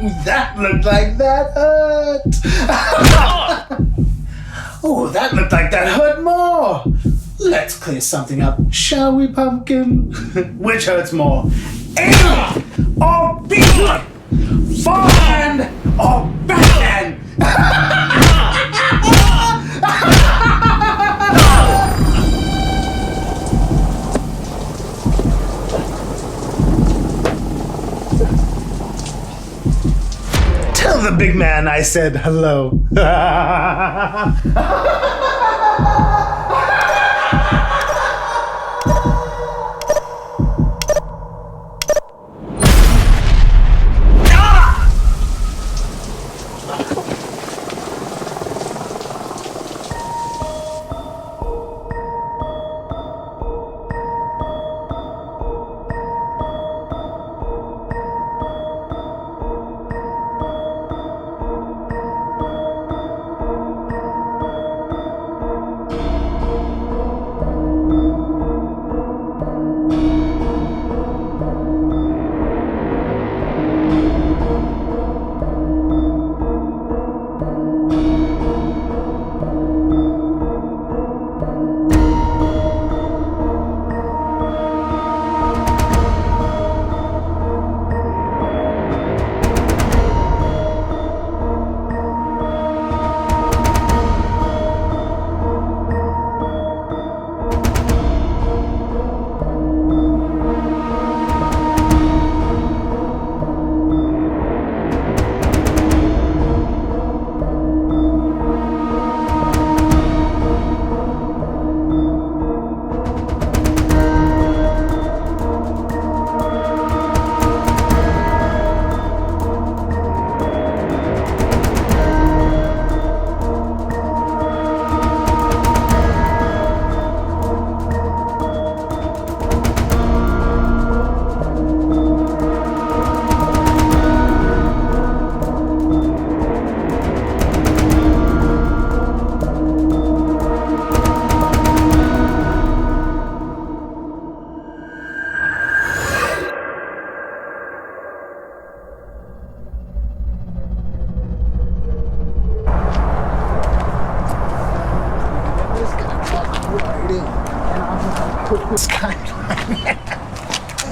That looked like that hurt. Oh, that looked like that hurt more. Let's clear something up, shall we, Pumpkin? Which hurts more? Air or beat? Forehand or backhand? Tell the big man I said hello.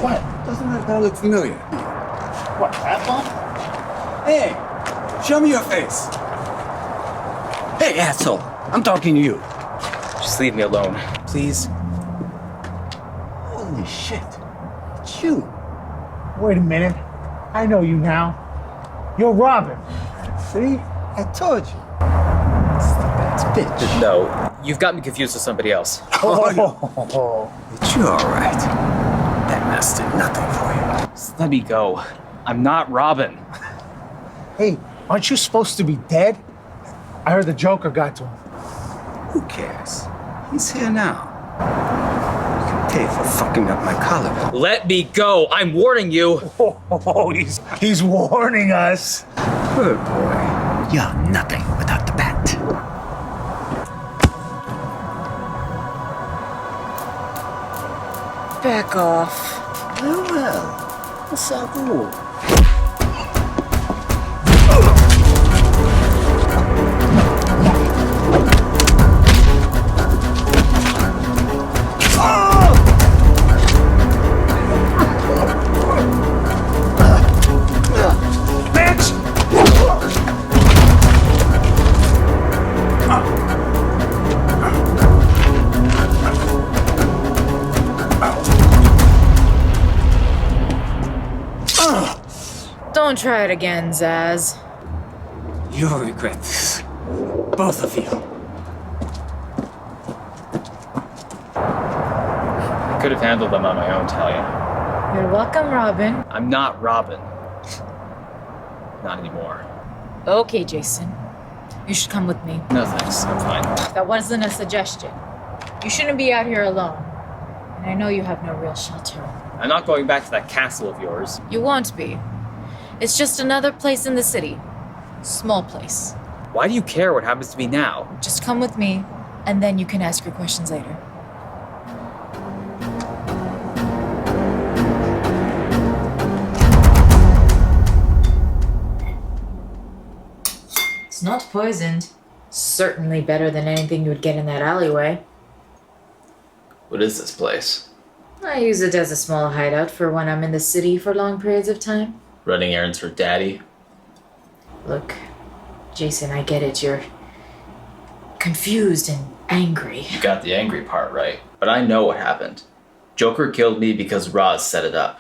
What? Doesn't that guy look familiar? What, that bump? Hey, show me your face. Hey, asshole, I'm talking to you. Just leave me alone. Please. Holy shit. It's you. Wait a minute. I know you now. You're Robin. See? I told you. It's the best bitch. No, you've got me confused with somebody else. But you're alright. That mess did nothing for you. Just let me go. I'm not Robin. Hey, aren't you supposed to be dead? I heard the Joker got to him. Who cares? He's here now. You can pay for fucking up my collarbone. Let me go. I'm warning you. Oh, he's warning us. Good boy. You're nothing without the bat. Back off. Well, what's our rule? Don't try it again, Zaz. You'll regret this. Both of you. I could have handled them on my own, Talia. You're welcome, Robin. I'm not Robin. Not anymore. Okay, Jason. You should come with me. No thanks, I'm fine. That wasn't a suggestion. You shouldn't be out here alone. And I know you have no real shelter. I'm not going back to that castle of yours. You won't be. It's just another place in the city. Small place. Why do you care what happens to me now? Just come with me, and then you can ask your questions later. not poisoned. Certainly better than anything you would get in that alleyway. What is this place? I use it as a small hideout for when I'm in the city for long periods of time. Running errands for Daddy? Look, Jason, I get it. You're confused and angry. You got the angry part right. But I know what happened. Joker killed me because Roz set it up.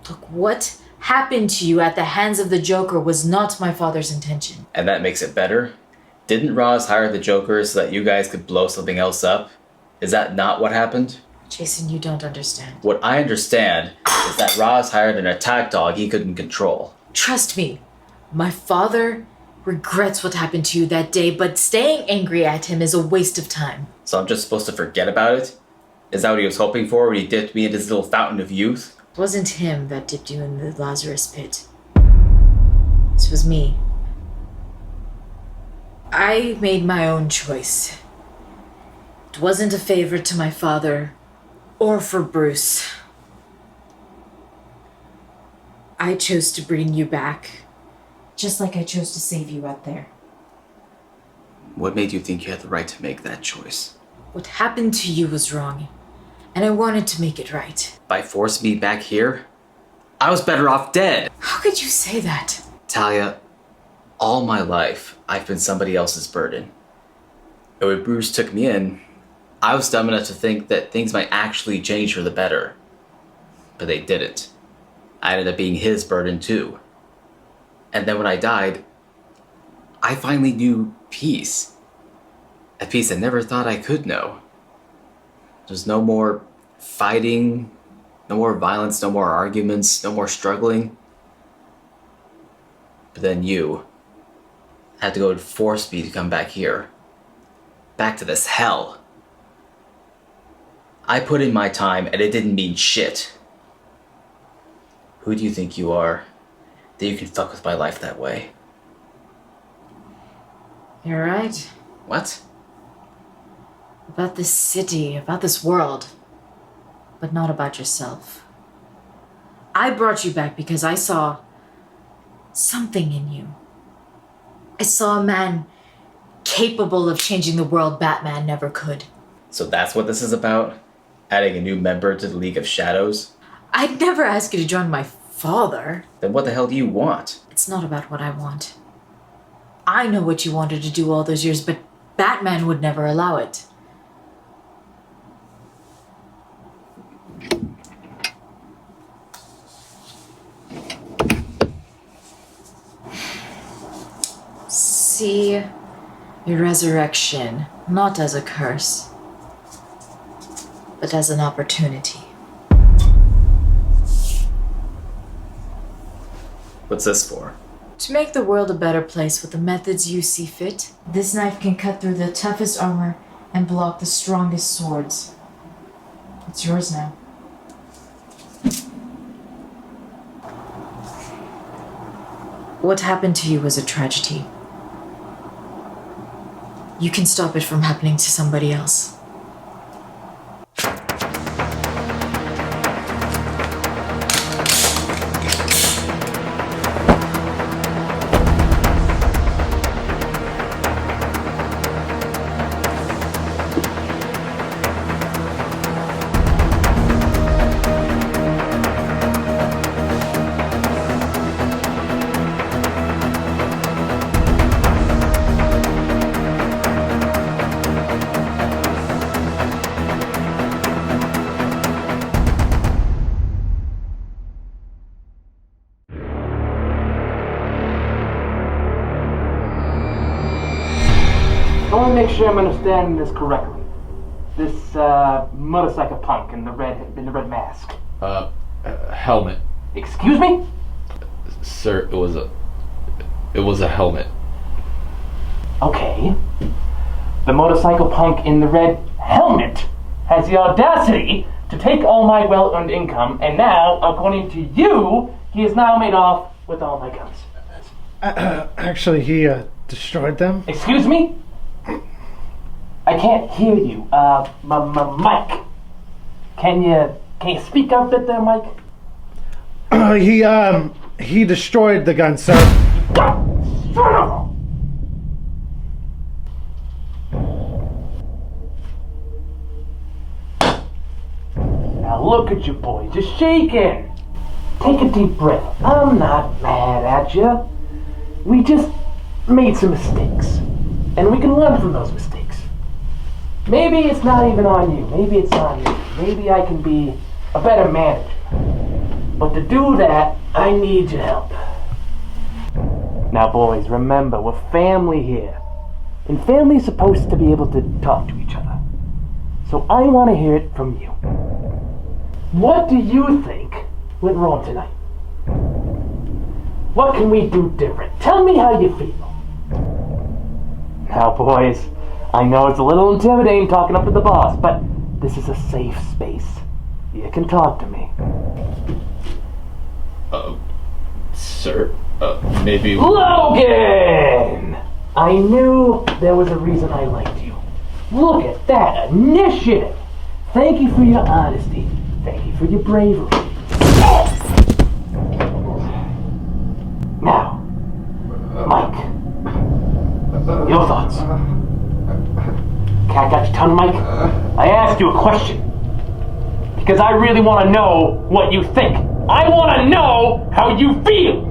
Look, what happened to you at the hands of the Joker was not my father's intention. And that makes it better? Didn't Roz hire the Joker so that you guys could blow something else up? Is that not what happened? Jason, you don't understand. What I understand is that Roz hired an attack dog he couldn't control. Trust me, my father regrets what happened to you that day, but staying angry at him is a waste of time. So I'm just supposed to forget about it? Is that what he was hoping for when he dipped me in his little fountain of youth? It wasn't him that dipped you in the Lazarus pit. This was me. I made my own choice. It wasn't a favor to my father or for Bruce. I chose to bring you back, just like I chose to save you out there. What made you think you had the right to make that choice? What happened to you was wrong, and I wanted to make it right. By forcing me back here? I was better off dead! How could you say that? Talia, all my life, I've been somebody else's burden. And when Bruce took me in, I was dumb enough to think that things might actually change for the better. But they didn't. I ended up being his burden too. And then when I died, I finally knew peace. A peace I never thought I could know. There's no more fighting, no more violence, no more arguments, no more struggling. But then you had to go and force me to come back here. Back to this hell. I put in my time and it didn't mean shit. Who do you think you are that you can fuck with my life that way? You're right. What? About this city, about this world, but not about yourself. I brought you back because I saw something in you. I saw a man capable of changing the world Batman never could. So that's what this is about? Adding a new member to the League of Shadows? I'd never ask you to join my father. Then what the hell do you want? It's not about what I want. I know what you wanted to do all those years, but Batman would never allow it. See your resurrection not as a curse, but as an opportunity. What's this for? To make the world a better place with the methods you see fit, this knife can cut through the toughest armor and block the strongest swords. It's yours now. What happened to you was a tragedy. You can stop it from happening to somebody else. I want to make sure I'm understanding this correctly. This motorcycle punk in the red mask. Helmet. Excuse me? Sir, it was a helmet. Okay. The motorcycle punk in the red helmet has the audacity to take all my well-earned income, and now, according to you, he is now made off with all my guns. Actually, he destroyed them. Excuse me? I can't hear you. Mike. Can you speak up a bit there, Mike? He destroyed the gun, sir. Son of a... at you boys. You're shaking. Take a deep breath. I'm not mad at you. We just made some mistakes. And we can learn from those mistakes. Maybe it's not even on you. Maybe it's on me. Maybe I can be a better manager. But to do that, I need your help. Now boys, remember, we're family here. And family's supposed to be able to talk to each other. So I want to hear it from you. What do you think went wrong tonight? What can we do different? Tell me how you feel. Now boys, I know it's a little intimidating talking up to the boss, but this is a safe space. You can talk to me. Sir, maybe... Logan! I knew there was a reason I liked you. Look at that initiative! Thank you for your honesty. Thank you for your bravery. Now, Mike, your thoughts? Cat got your tongue, Mike? I asked you a question. Because I really want to know what you think. I want to know how you feel.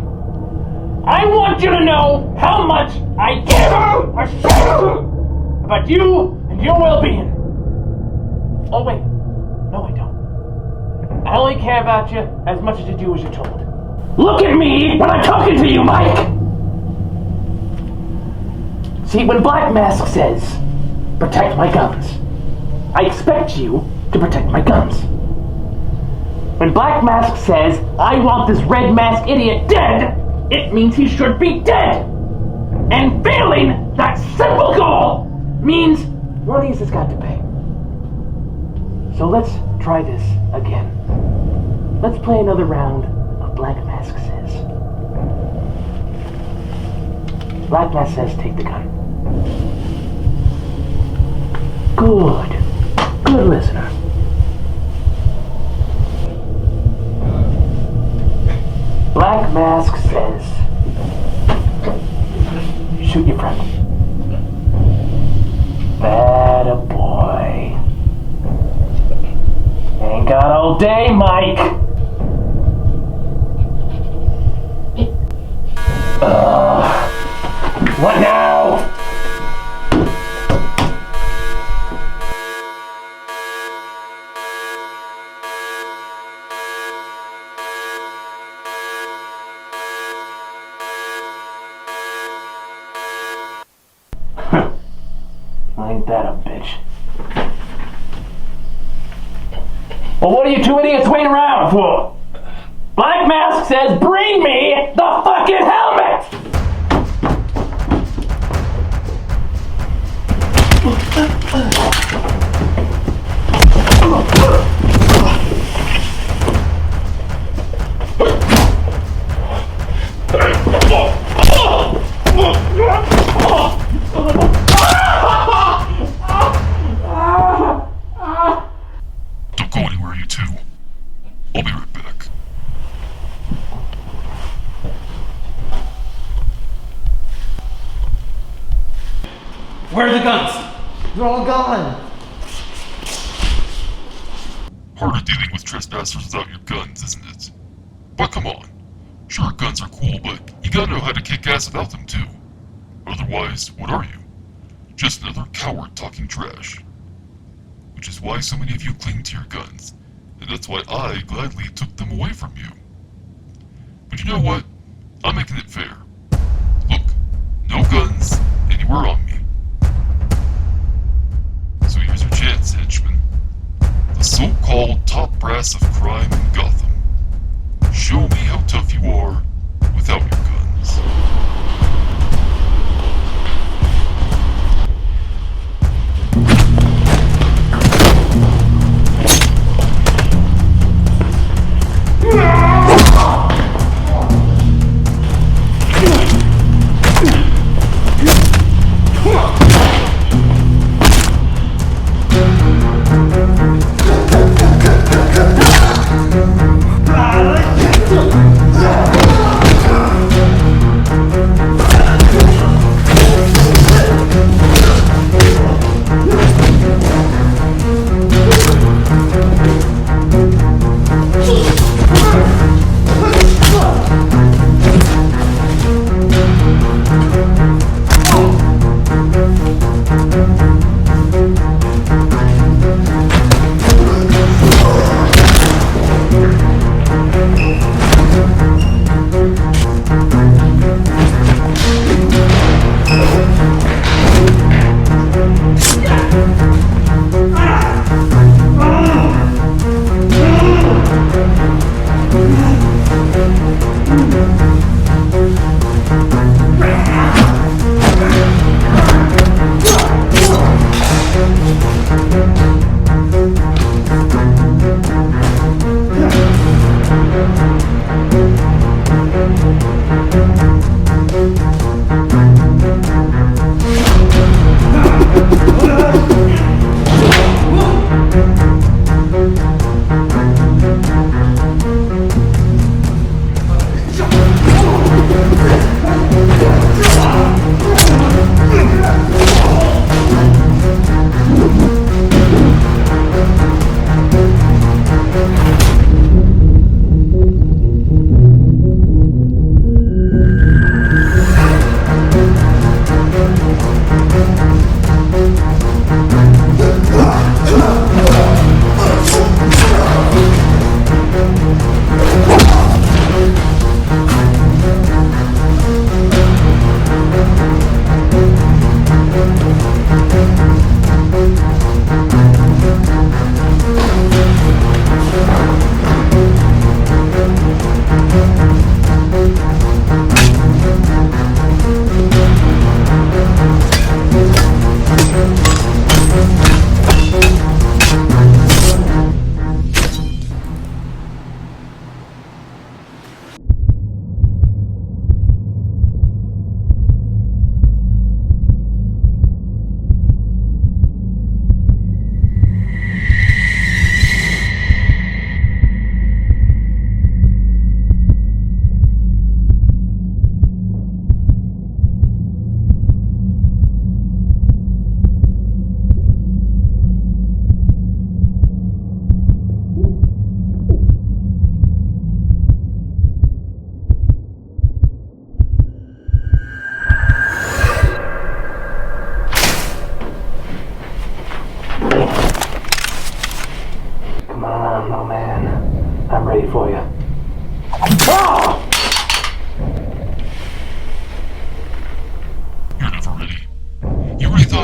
I want you to know how much I care about you and your well-being. Oh wait, no I don't. I only care about you as much as you do as you're told. Look at me when I'm talking to you, Mike! See, when Black Mask says, protect my guns, I expect you to protect my guns. When Black Mask says, I want this Red Mask idiot dead, it means he should be dead. And failing that simple goal means money has got to pay. So let's try this again. Let's play another round of Black Mask Says. Black Mask says take the gun. Good. Good listener. Black Mask says, shoot your friend. That a boy. Ain't got all day, Mike. What now? Ain't that a bitch? Well, what are you two idiots waiting around for? Black Mask says, bring me the fucking helmet! Don't go anywhere, you two. I'll be right back. Where are the guns? They're all gone. Harder dealing with trespassers without your guns, isn't it? But come on. Sure, guns are cool, but you gotta know how to kick ass without them too. Otherwise, what are you? Just another coward talking trash. Which is why so many of you cling to your guns, and that's why I gladly took them away from you. But you know what? I'm making it fair. Look, no guns anywhere on me. So here's your chance, henchman. The so-called top brass of crime in Gotham. Show me how tough you are without your guns.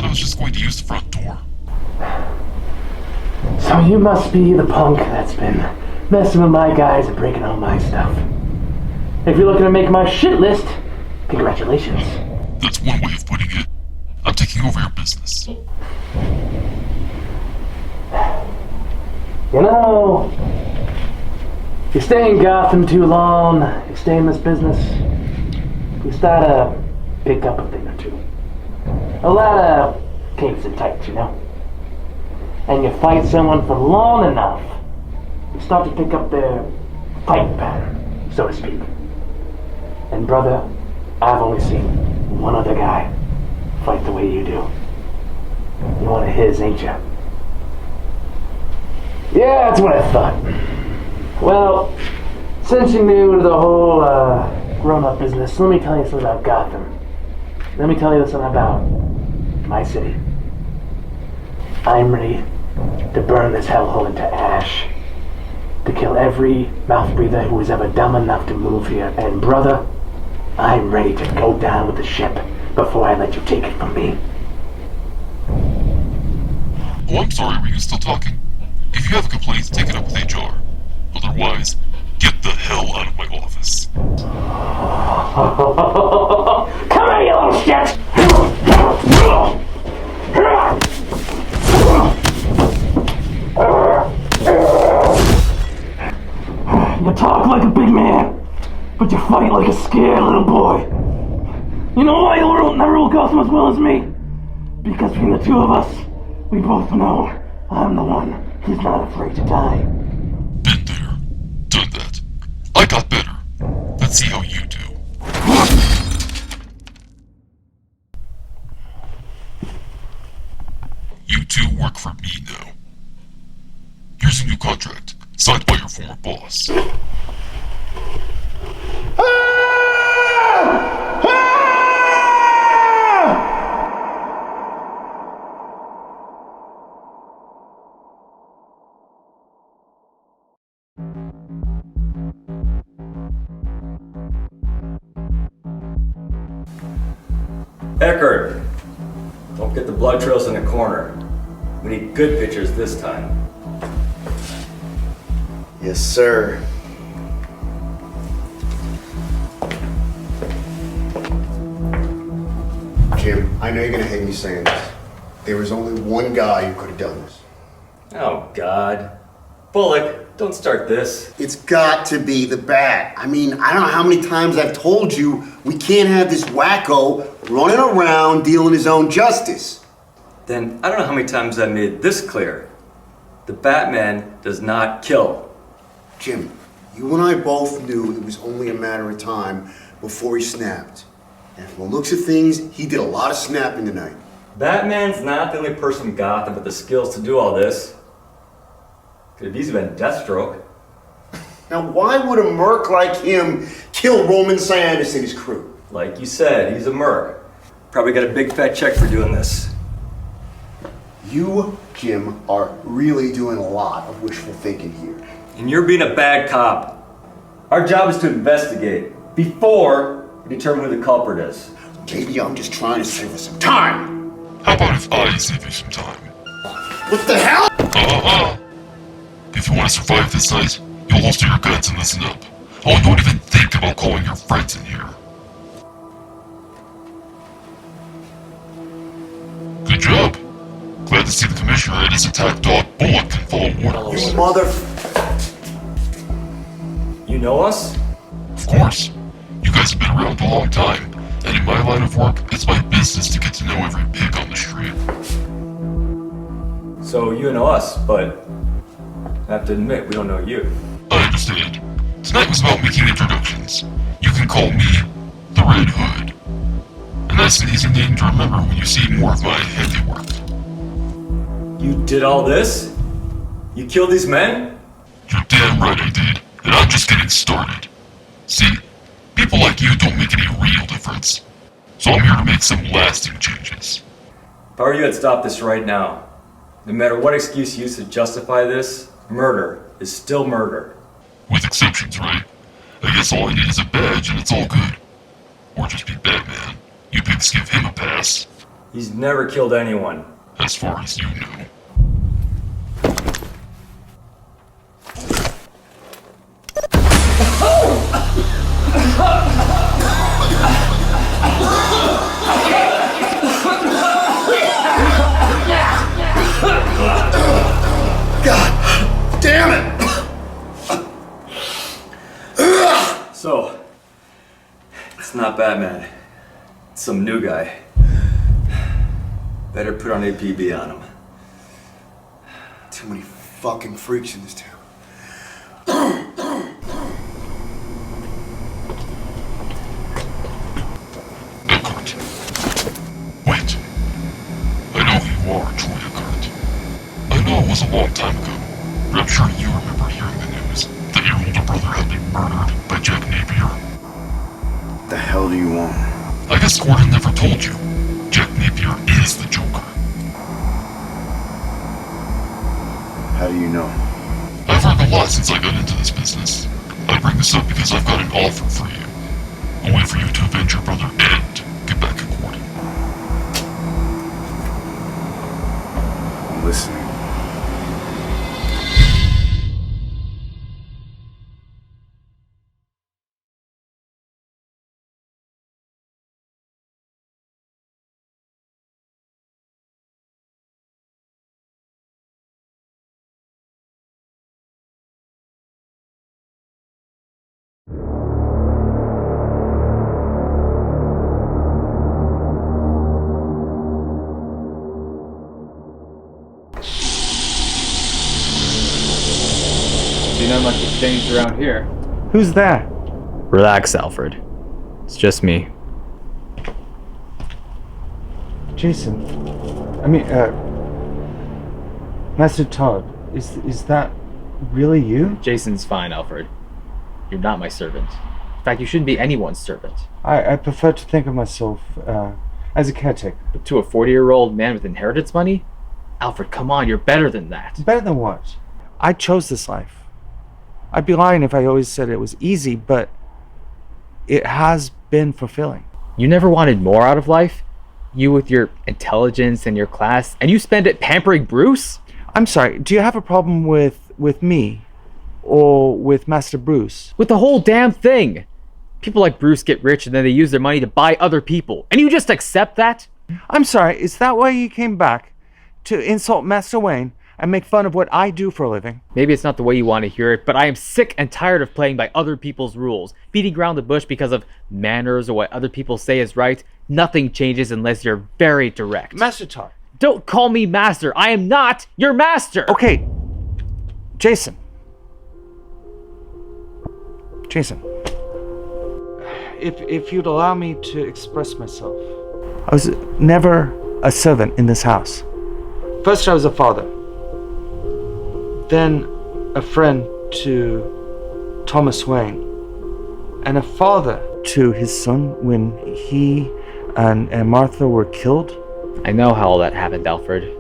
I was just going to use the front door. So you must be the punk that's been messing with my guys and breaking all my stuff. If you're looking to make my shit list, congratulations. That's one way of putting it. I'm taking over your business. You know, you stay in Gotham too long, you stay in this business, you start to pick up a thing or two. A lot of kinks and tights, you know? And you fight someone for long enough, you start to pick up their fight pattern, so to speak. And brother, I've only seen one other guy fight the way you do. You're one of his, ain't you? Yeah, that's what I thought. Well, since you're new to the whole grown-up business, let me tell you something about Gotham. Let me tell you something about my city. I'm ready to burn this hellhole into ash, to kill every mouth breather who was ever dumb enough to move here. And brother, I'm ready to go down with the ship before I let you take it from me. Oh, I'm sorry, were you still talking? If you have a complaint, take it up with HR. Otherwise, get the hell out of my office. Come here, you little shit! You talk like a big man, but you fight like a scared little boy. You know why you never rule Gotham as well as me? Because between the two of us, we both know I'm the one who's not afraid to die. Been there. Done that. I got better. Let's see how you do. You two work for me now. Here's a new contract, signed by your former boss. Eckert, don't get the blood trails in the corner. We need good pictures this time. Yes, sir. Jim, I know you're gonna hate me saying this. There was only one guy who could have done this. Oh, God. Bullock, don't start this. It's got to be the Bat. I mean, I don't know how many times I've told you we can't have this wacko running around dealing his own justice. Then I don't know how many times I made this clear. The Batman does not kill. Jim, you and I both knew it was only a matter of time before he snapped. And from the looks of things, he did a lot of snapping tonight. Batman's not the only person in Gotham with the skills to do all this. Could have easily been Deathstroke. Now, why would a merc like him kill Roman Cyanus and his crew? Like you said, he's a merc. Probably got a big fat check for doing this. You, Jim, are really doing a lot of wishful thinking here. And you're being a bad cop. Our job is to investigate before we determine who the culprit is. Maybe I'm just trying to save us some time. How about if I save you some time? What the hell? If you want to survive this night, you'll holster your guns and listen up. Oh, don't even think about calling your friends in here. Good job. Glad to see the commissioner and his attack dog Bullock can follow orders. You mother... You know us? Of course. You guys have been around a long time, and in my line of work, it's my business to get to know every pig on the street. So you know us, but I have to admit, we don't know you. I understand. Tonight was about making introductions. You can call me the Red Hood. And that's an easy name to remember when you see more of my handiwork. You did all this? You killed these men? You're damn right I did, and I'm just getting started. See, people like you don't make any real difference. So I'm here to make some lasting changes. If I were you, I'd stop this right now. No matter what excuse you use to justify this, murder is still murder. With exceptions, right? I guess all I need is a badge and it's all good. Or just be Batman. You pigs give him a pass. He's never killed anyone. As far as you know. God damn it! So, it's not Batman. It's some new guy. Better put on APB on him. Too many fucking freaks in this town. Eckert. Wait. I know who you are, Troy Eckert. I know it was a long time ago, but I'm sure you remember hearing the news that your older brother had been murdered by Jack Napier. The hell do you want? I guess Gordon never told you. Jack Napier is the Joker. How do you know? I've learned a lot since I got into this business. I bring this up because I've got an offer for you. A way for you to avenge your brother and get back at Gordon. I'm listening. See, not much has changed around here. Who's that? Relax, Alfred. It's just me. Jason. Master Todd. Is that really you? Jason's fine, Alfred. You're not my servant. In fact, you shouldn't be anyone's servant. I prefer to think of myself as a caretaker. But to a 40-year-old man with inheritance money? Alfred, come on, you're better than that. Better than what? I chose this life. I'd be lying if I always said it was easy, but it has been fulfilling. You never wanted more out of life? You with your intelligence and your class, and you spend it pampering Bruce? I'm sorry, do you have a problem with me? Or with Master Bruce? With the whole damn thing! People like Bruce get rich and then they use their money to buy other people. And you just accept that? I'm sorry, is that why you came back? To insult Master Wayne and make fun of what I do for a living? Maybe it's not the way you want to hear it, but I am sick and tired of playing by other people's rules. Beating around the bush because of manners or what other people say is right. Nothing changes unless you're very direct. Master Todd. Don't call me master. I am not your master. Okay. Jason. If you'd allow me to express myself. I was never a servant in this house. First I was a father. Then a friend to Thomas Wayne. And a father to his son when he and Martha were killed. I know how all that happened, Alfred.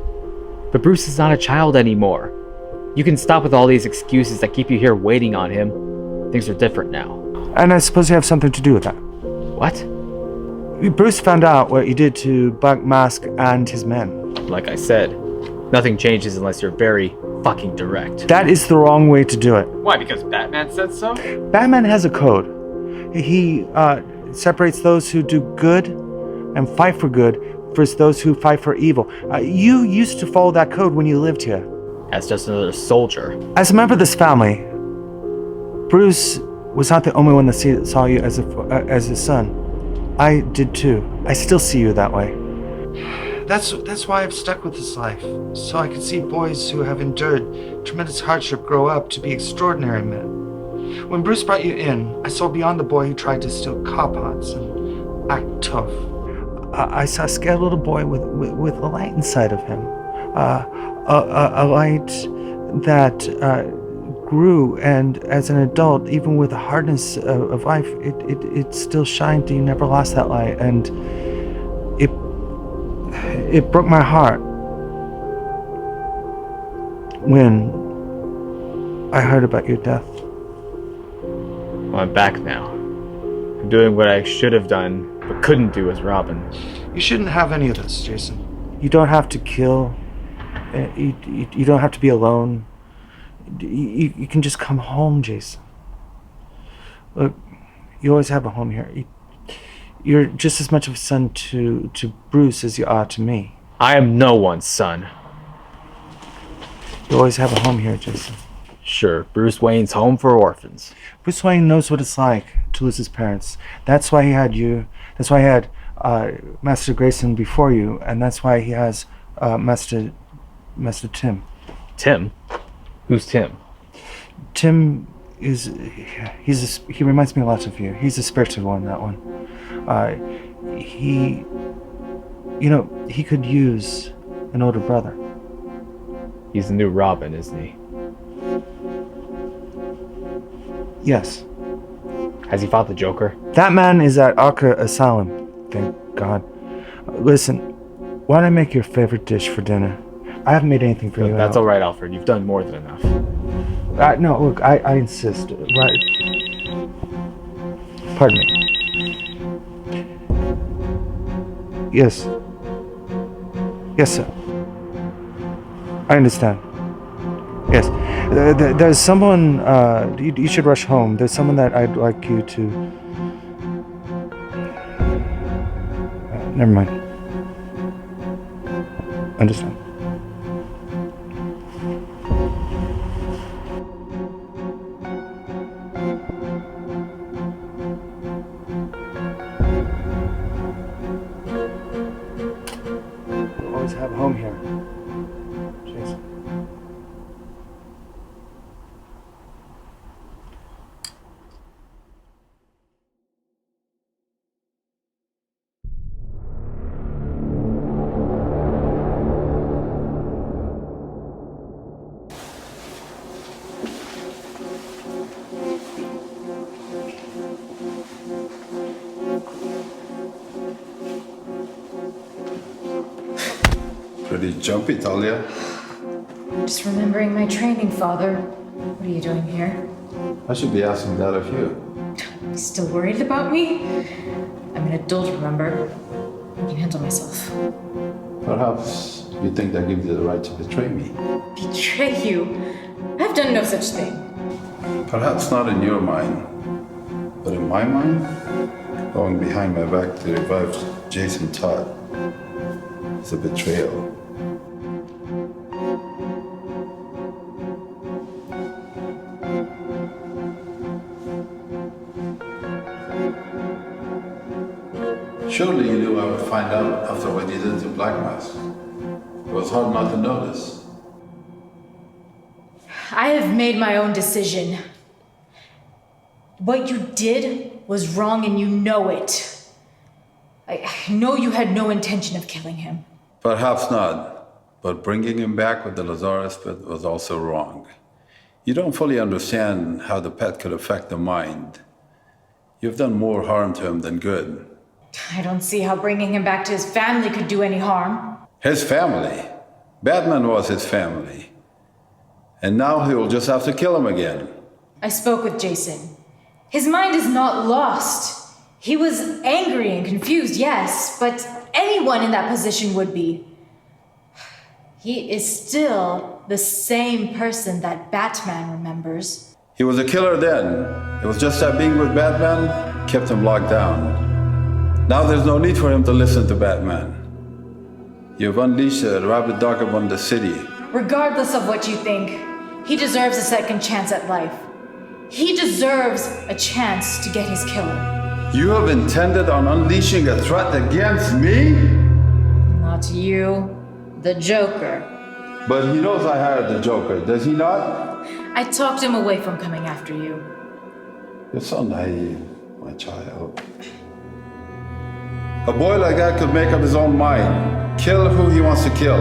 But Bruce is not a child anymore. You can stop with all these excuses that keep you here waiting on him. Things are different now. And I suppose you have something to do with that. What? Bruce found out what you did to Black Mask and his men. Like I said, nothing changes unless you're very fucking direct. That is the wrong way to do it. Why? Because Batman said so? Batman has a code. He separates those who do good and fight for good versus those who fight for evil. You used to follow that code when you lived here. As just another soldier. As a member of this family, Bruce was not the only one that saw you as his son. I did too. I still see you that way. That's why I've stuck with this life, so I can see boys who have endured tremendous hardship grow up to be extraordinary men. When Bruce brought you in, I saw beyond the boy who tried to steal car parts and act tough. I saw a scared little boy with a light inside of him, a light that grew, and as an adult, even with the hardness of life, it still shined. You never lost that light, and it broke my heart when I heard about your death. Well, I'm back now. I'm doing what I should have done but couldn't do as Robin. You shouldn't have any of this, Jason. You don't have to kill. You don't have to be alone. You can just come home, Jason. Look, you always have a home here. You're just as much of a son to Bruce as you are to me. I am no one's son. You always have a home here, Jason. Sure, Bruce Wayne's home for orphans. Bruce Wayne knows what it's like to lose his parents. That's why he had you. That's why he had Master Grayson before you, and that's why he has Master Tim. Tim? Who's Tim? Tim is he reminds me a lot of you. He's a spirited one, that one. He could use an older brother. He's the new Robin, isn't he? Yes. Has he fought the Joker? That man is at Arkham Asylum, thank God. Listen, why don't I make your favorite dish for dinner? I haven't made anything for you. That's all right, Alfred. You've done more than enough. No, look, I insist. Right. Pardon me. Yes. Yes, sir. I understand. Yes. There's someone, you should rush home. There's someone that I'd like you to... never mind. Understand. You always have home here. Jason. Pretty jumpy, Talia. Just remembering my training, Father. What are you doing here? I should be asking that of you. You still worried about me? I'm an adult, remember? I can handle myself. Perhaps you think that gives you the right to betray me. Betray you? I've done no such thing. Perhaps not in your mind, but in my mind, going behind my back to revive Jason Todd is a betrayal. Surely you knew I would find out after what you did to Black Mask. It was hard not to notice. I have made my own decision. What you did was wrong and you know it. I know you had no intention of killing him. Perhaps not, but bringing him back with the Lazarus pit was also wrong. You don't fully understand how the pet could affect the mind. You've done more harm to him than good. I don't see how bringing him back to his family could do any harm. His family? Batman was his family. And now he will just have to kill him again. I spoke with Jason. His mind is not lost. He was angry and confused, yes, but anyone in that position would be. He is still the same person that Batman remembers. He was a killer then. It was just that being with Batman kept him locked down. Now there's no need for him to listen to Batman. You've unleashed a rabid dog upon the city. Regardless of what you think, he deserves a second chance at life. He deserves a chance to get his killer. You have intended on unleashing a threat against me? Not you, the Joker. But he knows I hired the Joker, does he not? I talked him away from coming after you. You're so naive, my child. A boy like that could make up his own mind, kill who he wants to kill.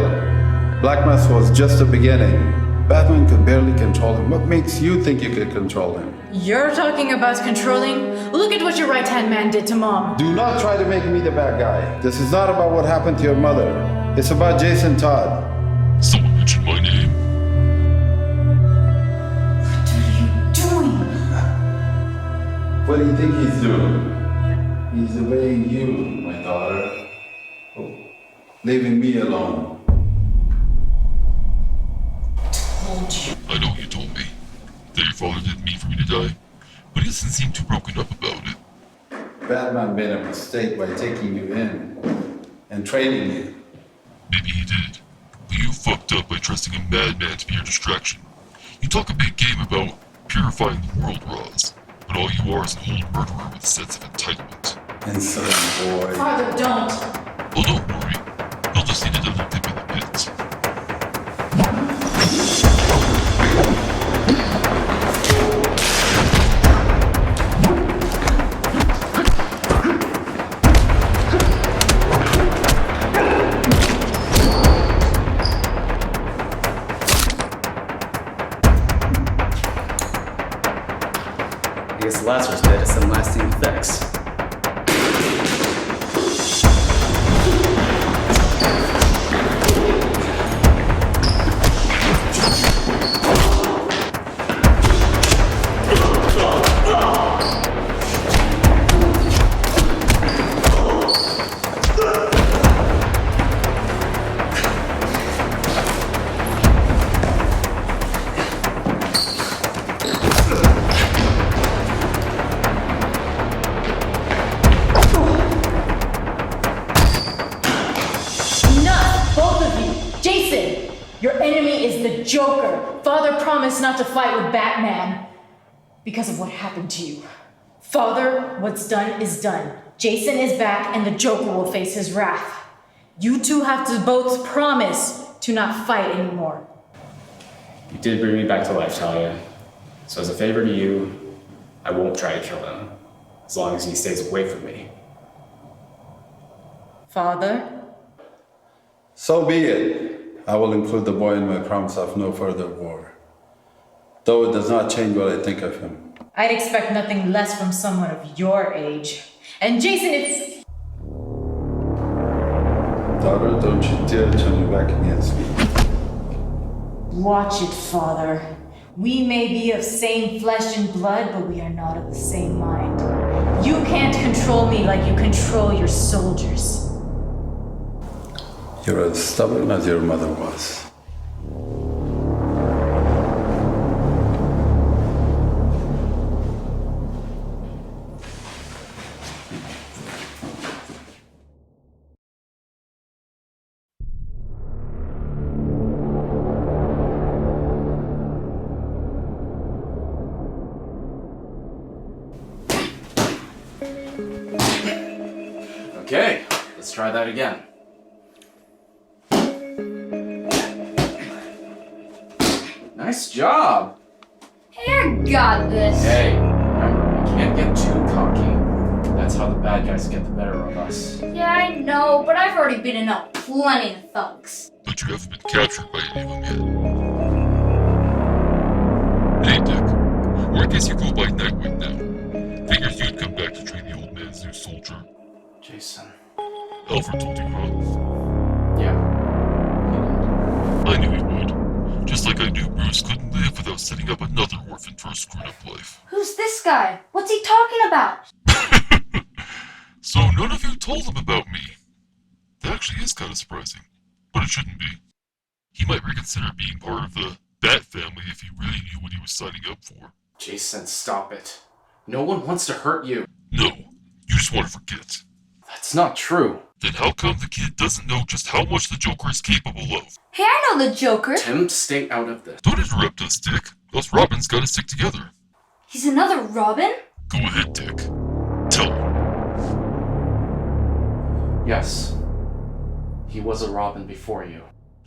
Black Mask was just the beginning. Batman could barely control him. What makes you think you could control him? You're talking about controlling? Look at what your right-hand man did to Mom. Do not try to make me the bad guy. This is not about what happened to your mother. It's about Jason Todd. Someone mentioned my name. What do you think he's doing? He's obeying you, my daughter. Oh, leaving me alone. Told you. I know you told me that your father didn't mean for me to die, but he doesn't seem too broken up about it. Batman made a mistake by taking you in and training you. Maybe he did, but you fucked up by trusting a madman to be your distraction. You talk a big game about purifying the world, Roz, but all you are is an old murderer with a sense of entitlement. Insolent boy. Father, don't. Oh, don't worry. He'll just need another dip in the pit. I guess Lazarus Pit has some lasting effects. Enough, both of you. Jason, your enemy is the Joker. Father promised not to fight with Batman because of what happened to you. Father, what's done is done. Jason is back and the Joker will face his wrath. You two have to both promise to not fight anymore. You did bring me back to life, Talia. So as a favor to you, I won't try to kill him, as long as he stays away from me. Father? So be it. I will include the boy in my promise of no further war. Though it does not change what I think of him. I'd expect nothing less from someone of your age. And Jason, it's... Daughter, don't you dare turn your back against me. Watch it, Father. We may be of same flesh and blood, but we are not of the same mind. You can't control me like you control your soldiers. You're as stubborn as your mother was. Okay, let's try that again. Nice job! Hey, I got this. Hey, remember, we can't get too cocky. That's how the bad guys get the better of us. Yeah, I know, but I've already beaten up plenty of thugs. But you haven't been captured by any of them yet. Hey, Dick. Or I guess you go by Nightwing now. Figured you'd come back to train the old man's new soldier. Jason. Alfred told you, huh? Yeah. I knew he would. Just like I knew Bruce couldn't live without setting up another orphan for a screwed-up life. Who's this guy? What's he talking about? So none of you told him about me. That actually is kind of surprising. But it shouldn't be. He might reconsider being part of the Bat family if he really knew what he was signing up for. Jason, stop it. No one wants to hurt you. No, you just want to forget. That's not true. Then how come the kid doesn't know just how much the Joker is capable of? Hey, I know the Joker. Tim, stay out of this. Don't interrupt us, Dick. Us Robins gotta stick together. He's another Robin? Go ahead, Dick. Tell him. Yes. He was a Robin before you.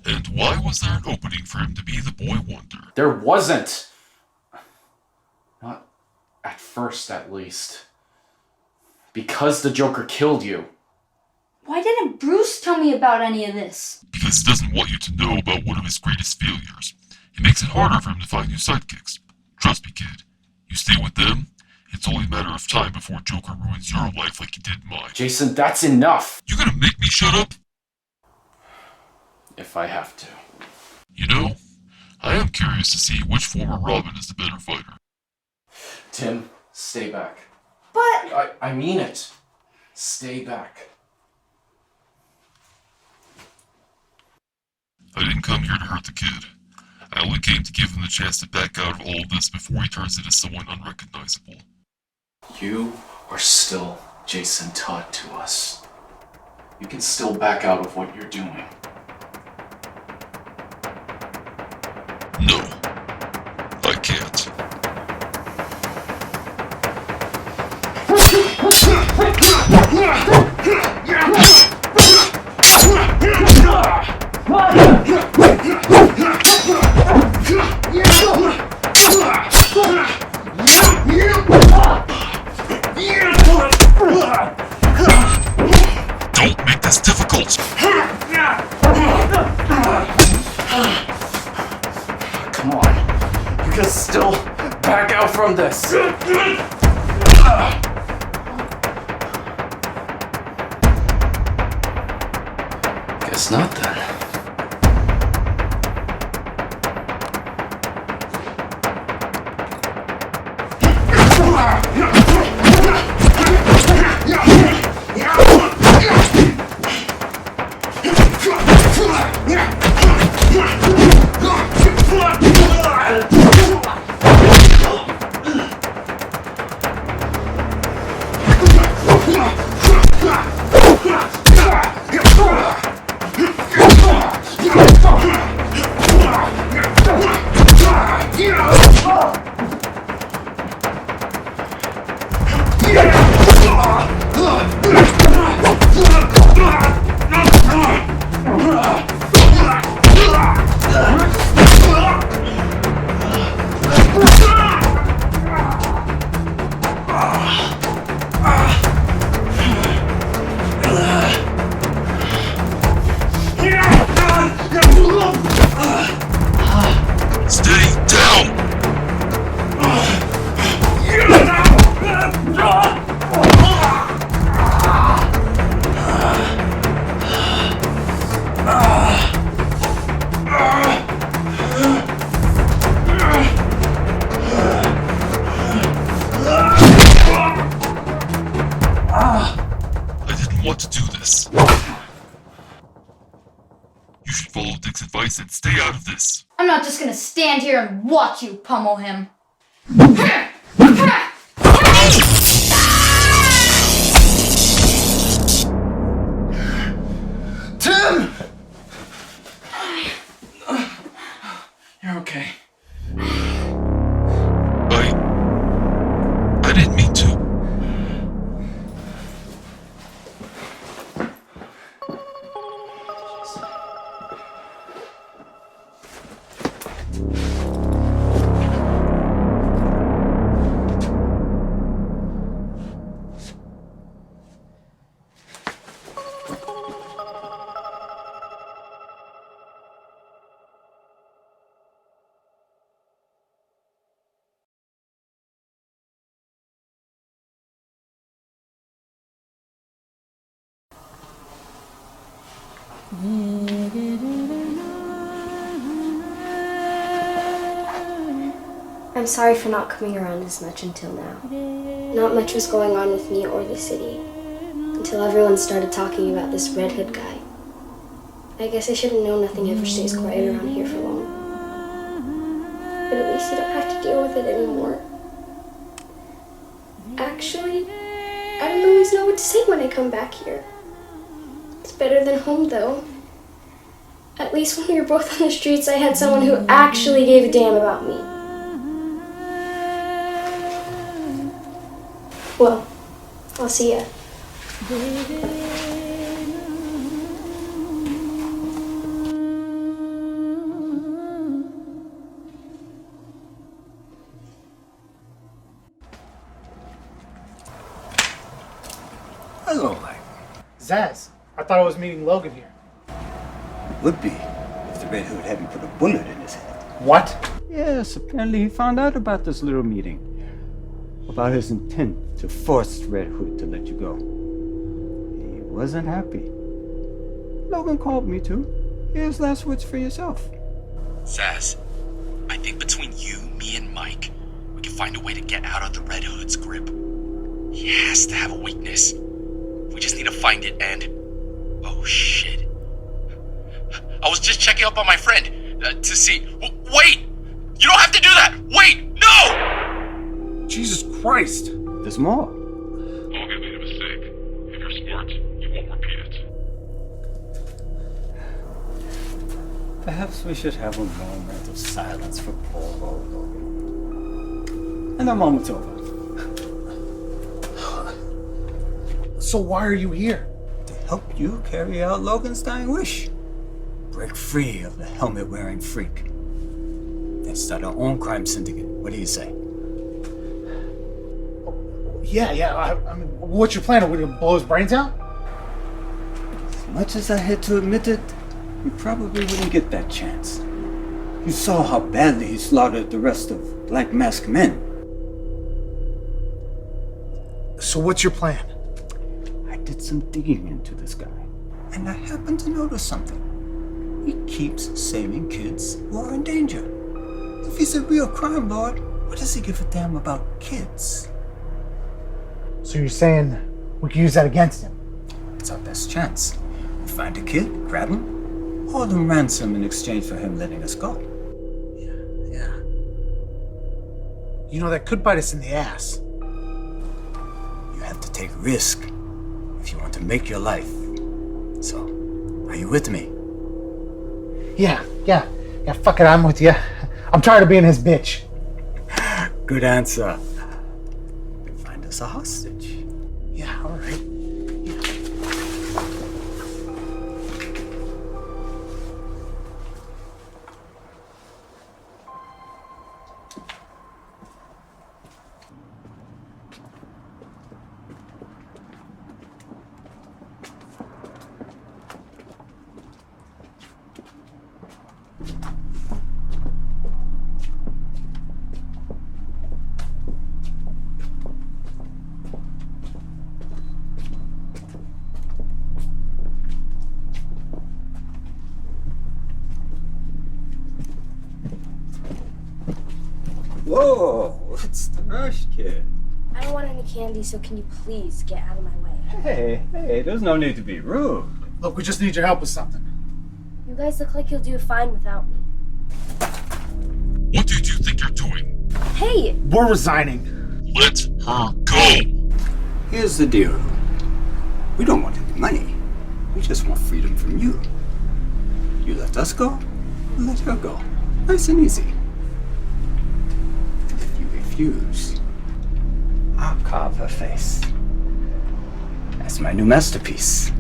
And why was there an opening for him to be the Boy Wonder? There wasn't! Not at first, at least. Because the Joker killed you. Why didn't Bruce tell me about any of this? Because he doesn't want you to know about one of his greatest failures. It makes it harder for him to find new sidekicks. Trust me, kid. You stay with them, it's only a matter of time before Joker ruins your life like he did mine. Jason, that's enough! You gonna make me shut up? If I have to. You know, I am curious to see which former Robin is the better fighter. Tim, stay back. But... I mean it. Stay back. I didn't come here to hurt the kid. I only came to give him the chance to back out of all of this before he turns into someone unrecognizable. You are still Jason Todd to us. You can still back out of what you're doing. No, I can't. Don't make this difficult! Come on. You can still back out from this. Guess not then. And stay out of this. I'm not just gonna stand here and watch you pummel him. Tim! You're okay. I didn't mean to. I'm sorry for not coming around as much until now. Not much was going on with me or the city, until everyone started talking about this Red Hood guy. I guess I should have known nothing ever stays quiet around here for long. But at least you don't have to deal with it anymore. Actually, I don't always know what to say when I come back here. It's better than home, though. At least when we were both on the streets, I had someone who actually gave a damn about me. Well, I'll see ya. Hello, Mike. Zaz, I thought I was meeting Logan here. Would be if the Red Hood hadn't put a bullet in his head. What? Yes, apparently he found out about this little meeting. About his intent to force Red Hood to let you go. He wasn't happy. Logan called me too. Here's last words for yourself. Zaz, I think between you, me, and Mike, we can find a way to get out of the Red Hood's grip. He has to have a weakness. If We just need to find it and... Oh, shit. I was just checking up on my friend to see... Wait! You don't have to do that! Wait! No! Jesus Christ! There's more. Logan made a mistake. If you're smart, you won't repeat it. Perhaps we should have a moment of silence for poor old Logan. And the moment's over. So why are you here? To help you carry out Logan's dying wish. Break free of the helmet-wearing freak. And start our own crime syndicate. What do you say? Yeah. I mean, what's your plan? Are we gonna blow his brains out? As much as I hate to admit it, you probably wouldn't get that chance. You saw how badly he slaughtered the rest of Black Mask men. So what's your plan? I did some digging into this guy, and I happened to notice something. He keeps saving kids who are in danger. If he's a real crime lord, what does he give a damn about kids? So you're saying we can use that against him? It's our best chance. We find a kid, grab him, hold him ransom in exchange for him letting us go. Yeah. You know, that could bite us in the ass. You have to take risk if you want to make your life. So, are you with me? Yeah, fuck it, I'm with you. I'm tired of being his bitch. Good answer. You find us a hostage. Yeah, alright. Whoa, it's the rush, kid. I don't want any candy, so can you please get out of my way? Hey, there's no need to be rude. Look, we just need your help with something. You guys look like you'll do fine without me. What do you think you're doing? Hey! We're resigning. Let her go! Here's the deal. We don't want any money. We just want freedom from you. You let us go, we'll let her go. Nice and easy. If you refuse, I'll carve her face. That's my new masterpiece.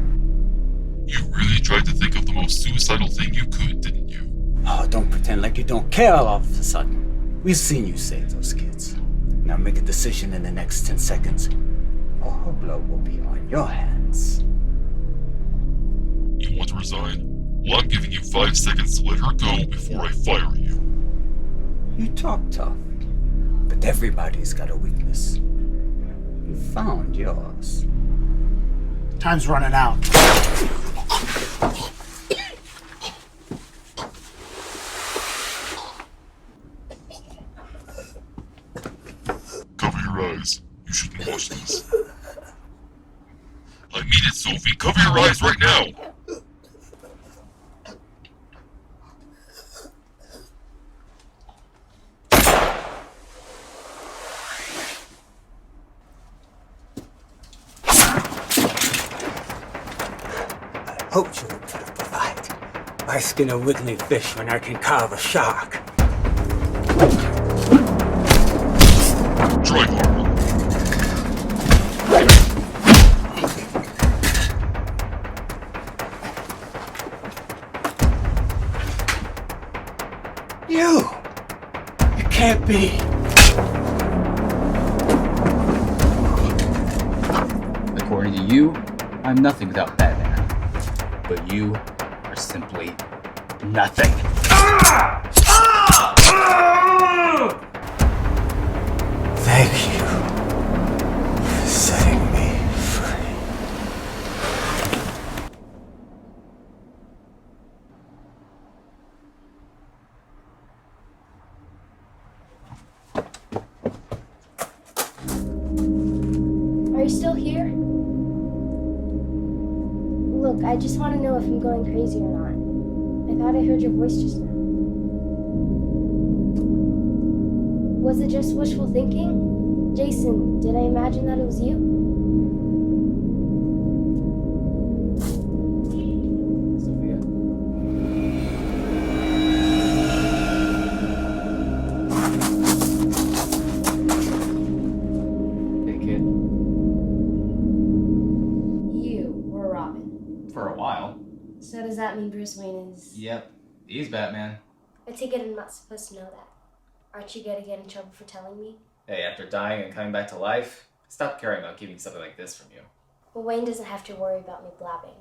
You really tried to think of the most suicidal thing you could, didn't you? Oh, don't pretend like you don't care all of a sudden. We've seen you save those kids. Now make a decision in the next 10 seconds, or her blood will be on your hands. You want to resign? Well, I'm giving you 5 seconds to let her go before I fire you. You talk tough, but everybody's got a weakness. You found yours. Time's running out. Cover your eyes. You shouldn't watch this. I mean it, Sophie. Cover your eyes right now! I hope you would put up a fight. Why skin a wiggly fish when I can carve a shark? Try harder. You can't be. According to you, I'm nothing without Batman. But you are simply nothing. Thank you for setting me free. Are you still here? Look, I just want to know if I'm going crazy or not. I thought I heard your voice just now. Was it just wishful thinking? Jason, did I imagine that it was you? Sophia. Hey, kid. You were Robin. For a while. So does that mean Bruce Wayne is... Yep. He's Batman. I take it I'm not supposed to know that. Aren't you gonna get in trouble for telling me? Hey, after dying and coming back to life, stop caring about keeping something like this from you. Well, Wayne doesn't have to worry about me blabbing.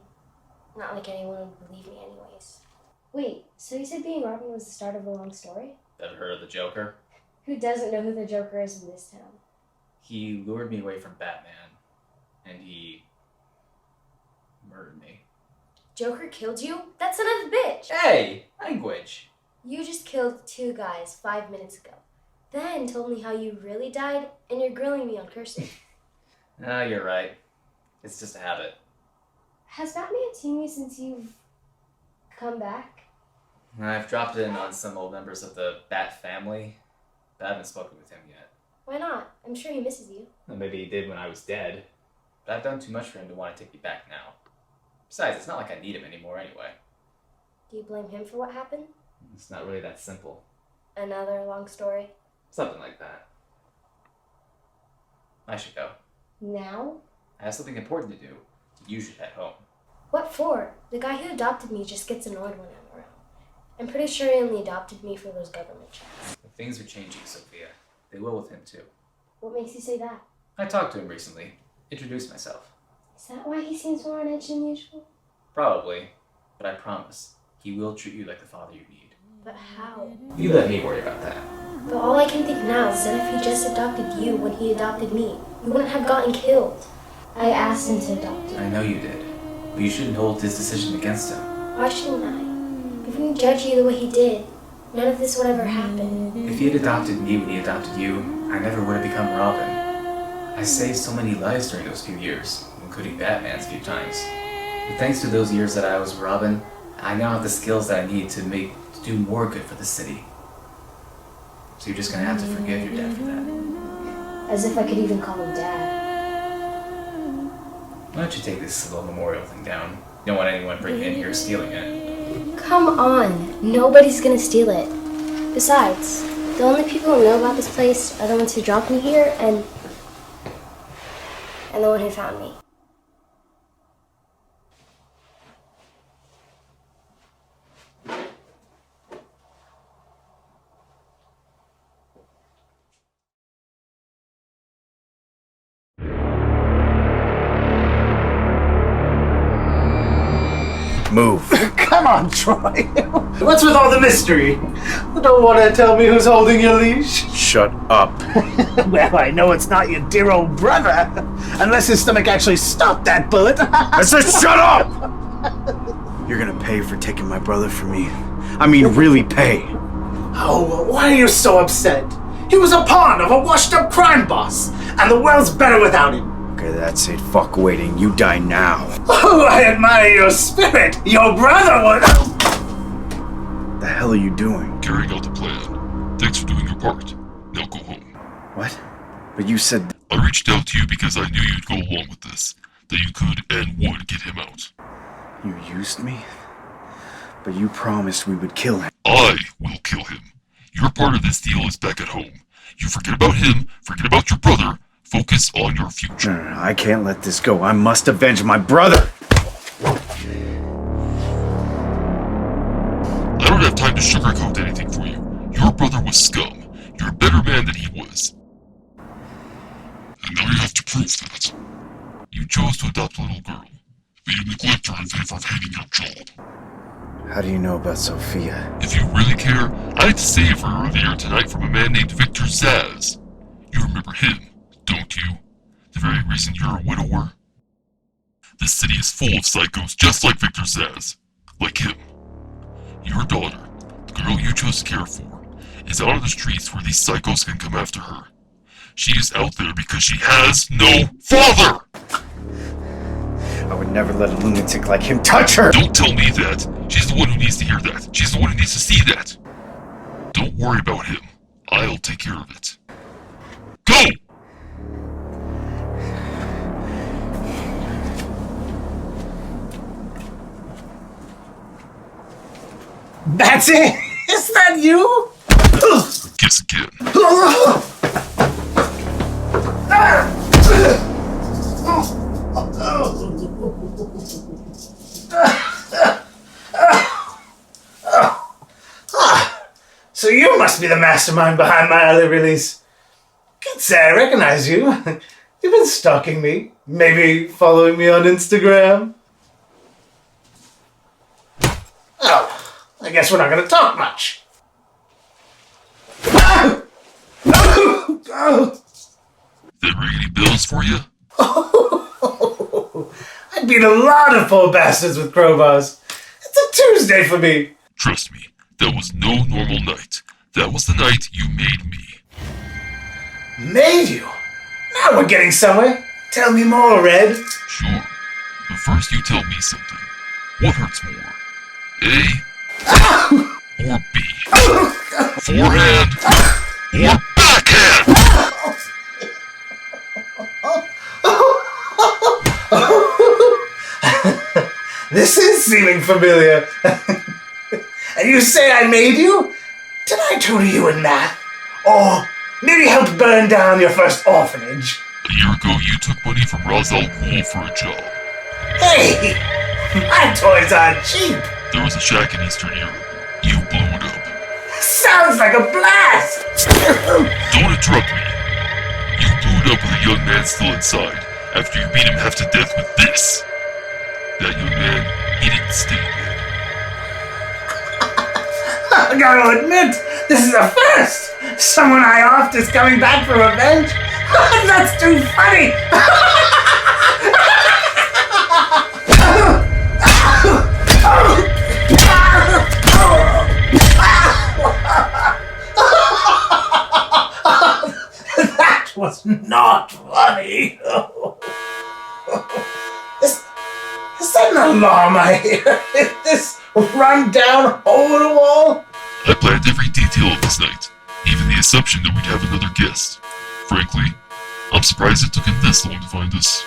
Not like anyone would believe me anyways. Wait, so you said being Robin was the start of a long story? Ever heard of the Joker? Who doesn't know who the Joker is in this town? He lured me away from Batman, and he murdered me. Joker killed you? That son of a bitch! Hey! Language! You just killed 2 guys 5 minutes ago. Then told me how you really died, and you're grilling me on cursing. Ah, you're right. It's just a habit. Has Batman seen you since you've come back? I've dropped in on some old members of the Bat family, but I haven't spoken with him yet. Why not? I'm sure he misses you. Well, maybe he did when I was dead, but I've done too much for him to want to take me back now. Besides, it's not like I need him anymore anyway. Do you blame him for what happened? It's not really that simple. Another long story. Something like that. I should go. Now? I have something important to do. You should head home. What for? The guy who adopted me just gets annoyed when I'm around. I'm pretty sure he only adopted me for those government checks. But things are changing, Sophia. They will with him too. What makes you say that? I talked to him recently. Introduced myself. Is that why he seems more on edge than usual? Probably. But I promise, he will treat you like the father you need. But how? You let me worry about that. But all I can think now is that if he just adopted you when he adopted me, you wouldn't have gotten killed. I asked him to adopt you. I know you did. But you shouldn't hold his decision against him. Why shouldn't I? If he judged you the way he did, none of this would ever happen. If he had adopted me when he adopted you, I never would have become Robin. I saved so many lives during those few years, including Batman's few times. But thanks to those years that I was Robin, I now have the skills that I need to do more good for the city. So you're just gonna have to forgive your dad for that. As if I could even call him Dad. Why don't you take this little memorial thing down? You don't want anyone bringing in here stealing it. Come on, nobody's gonna steal it. Besides, the only people who know about this place are the ones who dropped me here and the one who found me. Move. Come on, Troy. What's with all the mystery? You don't want to tell me who's holding your leash? Shut up. Well, I know it's not your dear old brother. Unless his stomach actually stopped that bullet. I said shut up! You're gonna pay for taking my brother from me. I mean, really pay. Oh, why are you so upset? He was a pawn of a washed-up crime boss, and the world's better without him. Okay, that's it. Fuck waiting. You die now. Oh, I admire your spirit. Your brother would... The hell are you doing? Carrying out the plan. Thanks for doing your part. Now go home. What? But you said... I reached out to you because I knew you'd go along with this. That you could and would get him out. You used me? But you promised we would kill him. I will kill him. Your part of this deal is back at home. You forget about him, forget about your brother, focus on your future. No, I can't let this go. I must avenge my brother! I don't have time to sugarcoat anything for you. Your brother was scum. You're a better man than he was. And now you have to prove that. You chose to adopt a little girl, but you neglect her in favor of hating your job. How do you know about Sophia? If you really care, I had to save her earlier tonight from a man named Victor Zsasz. You remember him, don't you? The very reason you're a widower? This city is full of psychos just like Victor Zsasz. Like him. Your daughter, the girl you chose to care for, is out on the streets where these psychos can come after her. She is out there because she has no father! I would would never let a lunatic like him touch her! Don't tell me that! She's the one who needs to hear that! She's the one who needs to see that! Don't worry about him. I'll take care of it. Go! That's it? Is that you? Guess again. So you must be the mastermind behind my early release. Can't say I recognize you. You've been stalking me. Maybe following me on Instagram. Oh, I guess we're not going to talk much. That ring any bells for you? I beat a lot of poor bastards with crowbars. It's a Tuesday for me. Trust me, that was no normal night. That was the night you made me. Made you? Now we're getting somewhere. Tell me more, Red. Sure, but first you tell me something. What hurts more? A or B? Forehand or backhand? This is seeming familiar. And you say I made you? Did I tutor you in math? Or maybe help burn down your first orphanage? A year ago you took money from Ra's al Ghul for a job. Hey! My toys aren't cheap! There was a shack in Eastern Europe. You blew it up. Sounds like a blast! Don't interrupt me. You blew it up with a young man still inside, after you beat him half to death with this. That young man, he didn't stay dead. I gotta admit, this is a first! Someone I offed is coming back for revenge? That's too funny! That was not funny! Is that an alarm I hear? Is this run down hole in a wall? I planned every detail of this night, even the assumption that we'd have another guest. Frankly, I'm surprised it took him this long to find us.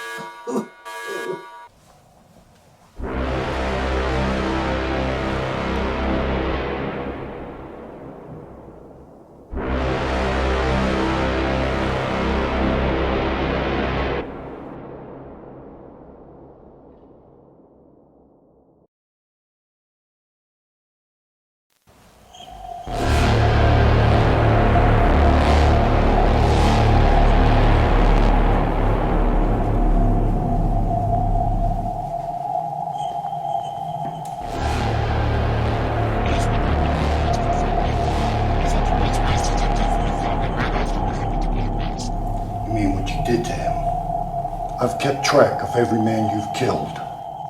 I've kept track of every man you've killed.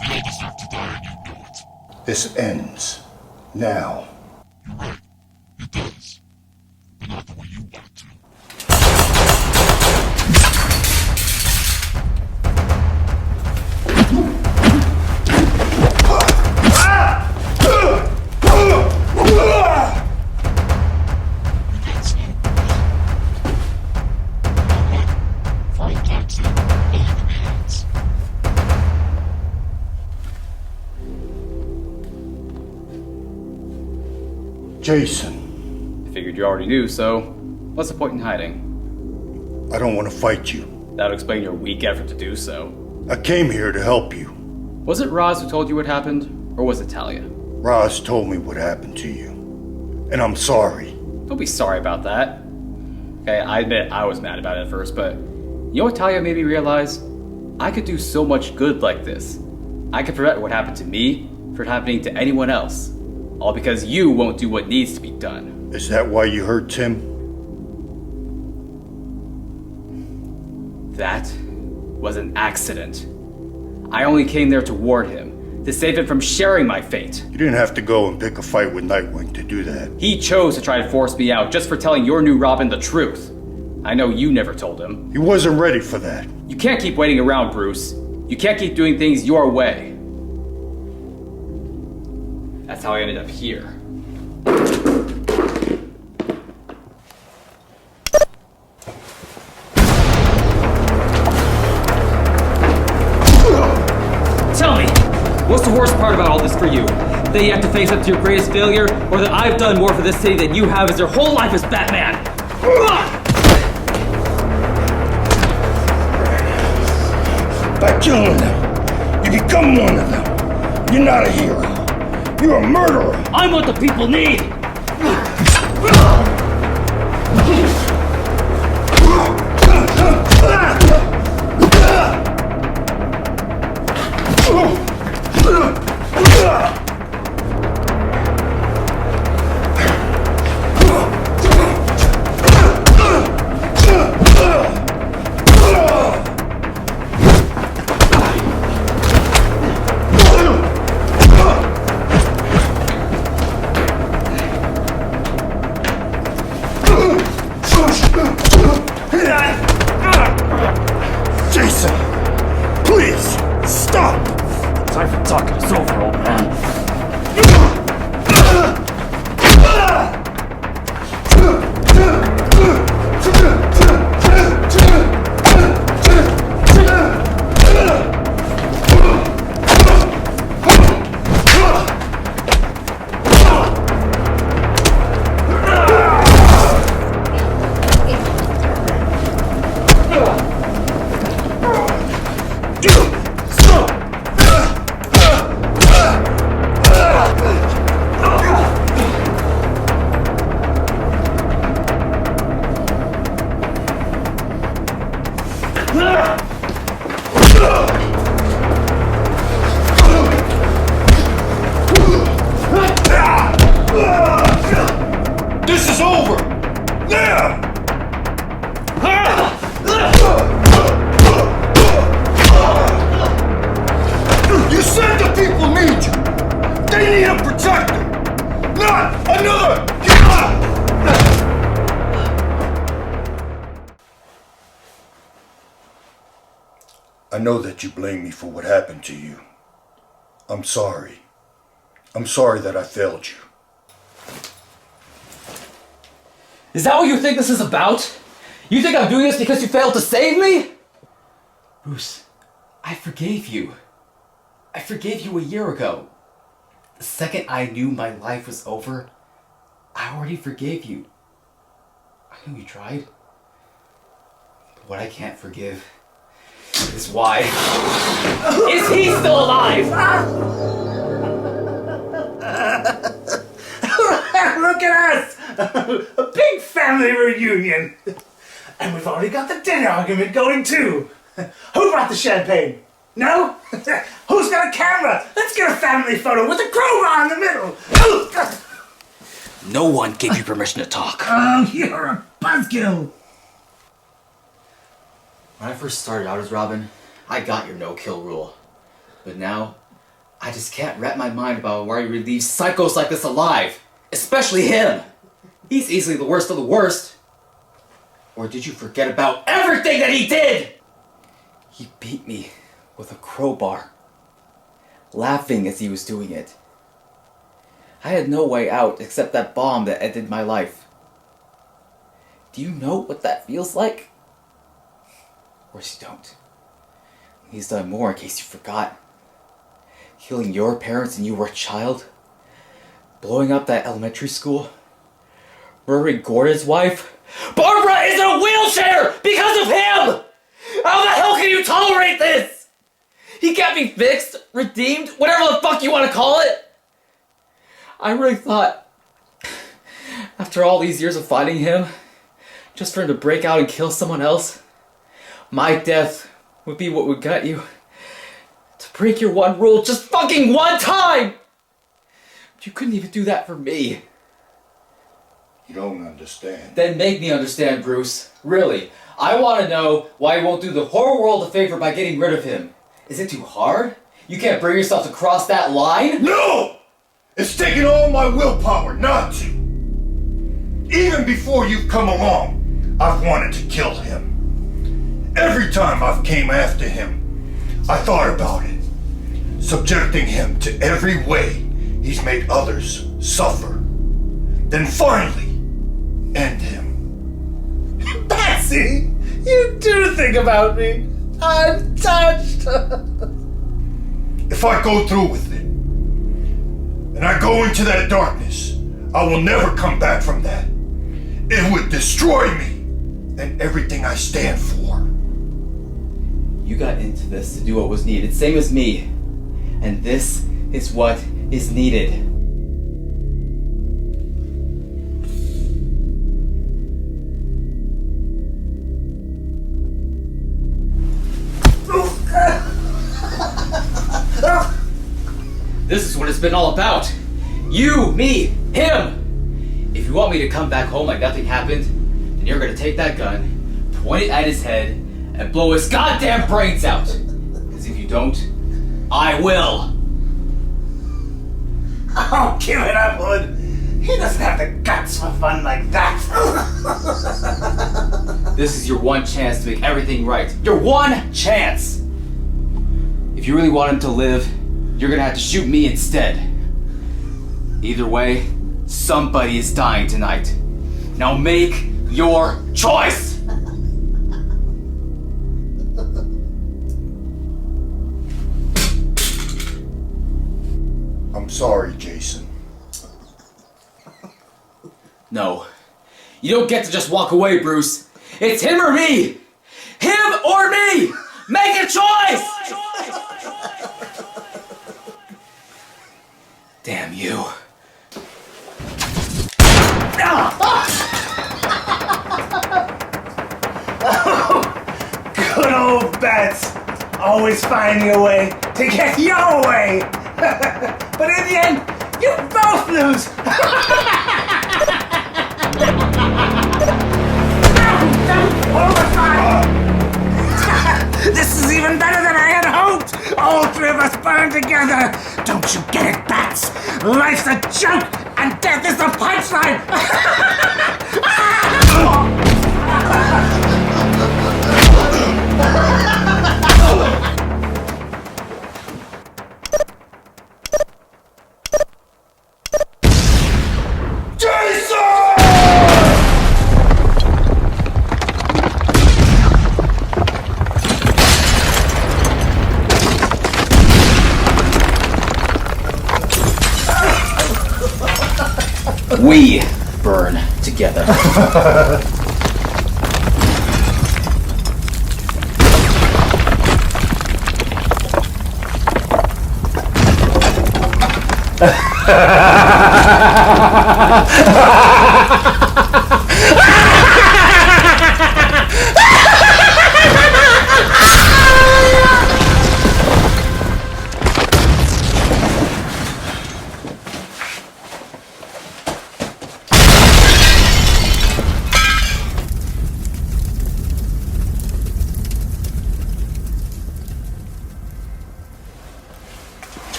They all deserve to die and you know it. This ends. Now. You're right. It does. But not the way you want it to. Jason. I figured you already knew, so what's the point in hiding? I don't want to fight you. That would explain your weak effort to do so. I came here to help you. Was it Roz who told you what happened, or was it Talia? Roz told me what happened to you. And I'm sorry. Don't be sorry about that. Okay, I admit I was mad about it at first, but you know what Talia made me realize? I could do so much good like this. I could prevent what happened to me from happening to anyone else. All because you won't do what needs to be done. Is that why you hurt Tim? That was an accident. I only came there to warn him, to save him from sharing my fate. You didn't have to go and pick a fight with Nightwing to do that. He chose to try to force me out just for telling your new Robin the truth. I know you never told him. He wasn't ready for that. You can't keep waiting around, Bruce. You can't keep doing things your way. That's how I ended up here. Tell me, what's the worst part about all this for you? That you have to face up to your greatest failure, or that I've done more for this city than you have as your whole life as Batman? By killing them, you become one of them. You're not a hero. You're a murderer. I'm what the people need. Jason, please, stop! Time for talking us over, old man. This is over! Now! You said the people need you! They need a protector! Not another! I know that you blame me for what happened to you. I'm sorry. I'm sorry that I failed you. Is that what you think this is about? You think I'm doing this because you failed to save me? Bruce, I forgave you. I forgave you a year ago. The second I knew my life was over, I already forgave you. I know you tried. But what I can't forgive is why. Is he still alive? Look at us! A big family reunion! And we've already got the dinner argument going too! Who brought the champagne? No? Who's got a camera? Let's get a family photo with a crowbar in the middle! No one gave you permission to talk. Oh, you're a buzzkill! When I first started out as Robin, I got your no-kill rule. But now, I just can't wrap my mind about why you would leave psychos like this alive. Especially him! He's easily the worst of the worst. Or did you forget about everything that he did? He beat me with a crowbar, laughing as he was doing it. I had no way out except that bomb that ended my life. Do you know what that feels like? Of course you don't. He's done more in case you forgot. Killing your parents when you were a child. Blowing up that elementary school. Murdering Gordon's wife. Barbara is in a wheelchair because of him! How the hell can you tolerate this? He can't be fixed, redeemed, whatever the fuck you want to call it. I really thought, after all these years of fighting him, just for him to break out and kill someone else, my death would be what would gut you. To break your one rule just fucking one time! But you couldn't even do that for me. You don't understand. Then make me understand, Bruce. Really. I want to know why you won't do the whole world a favor by getting rid of him. Is it too hard? You can't bring yourself to cross that line? No! It's taken all my willpower not to. Even before you've come along, I've wanted to kill him. Every time I've came after him, I thought about it. Subjecting him to every way he's made others suffer. Then finally, end him. Betsy, you do think about me. I'm touched. If I go through with it, and I go into that darkness, I will never come back from that. It would destroy me and everything I stand for. You got into this to do what was needed, same as me. And this is what is needed. This is what it's been all about. You, me, him. If you want me to come back home like nothing happened, then you're gonna take that gun, point it at his head, and blow his goddamn brains out. Because if you don't, I will. Oh, give it up, Hood. He doesn't have the guts for fun like that. This is your one chance to make everything right. Your one chance! If you really want him to live, you're gonna have to shoot me instead. Either way, somebody is dying tonight. Now make your choice! I'm sorry, Jason. No. You don't get to just walk away, Bruce. It's him or me! Him or me! Make a choice! Damn you. Good old Bats. Always finding a way to get your way. But in the end, you both lose. This is even better than I had hoped. All three of us burn together. Don't you get it, Bats? Life's a joke and death is the punchline. We burn together.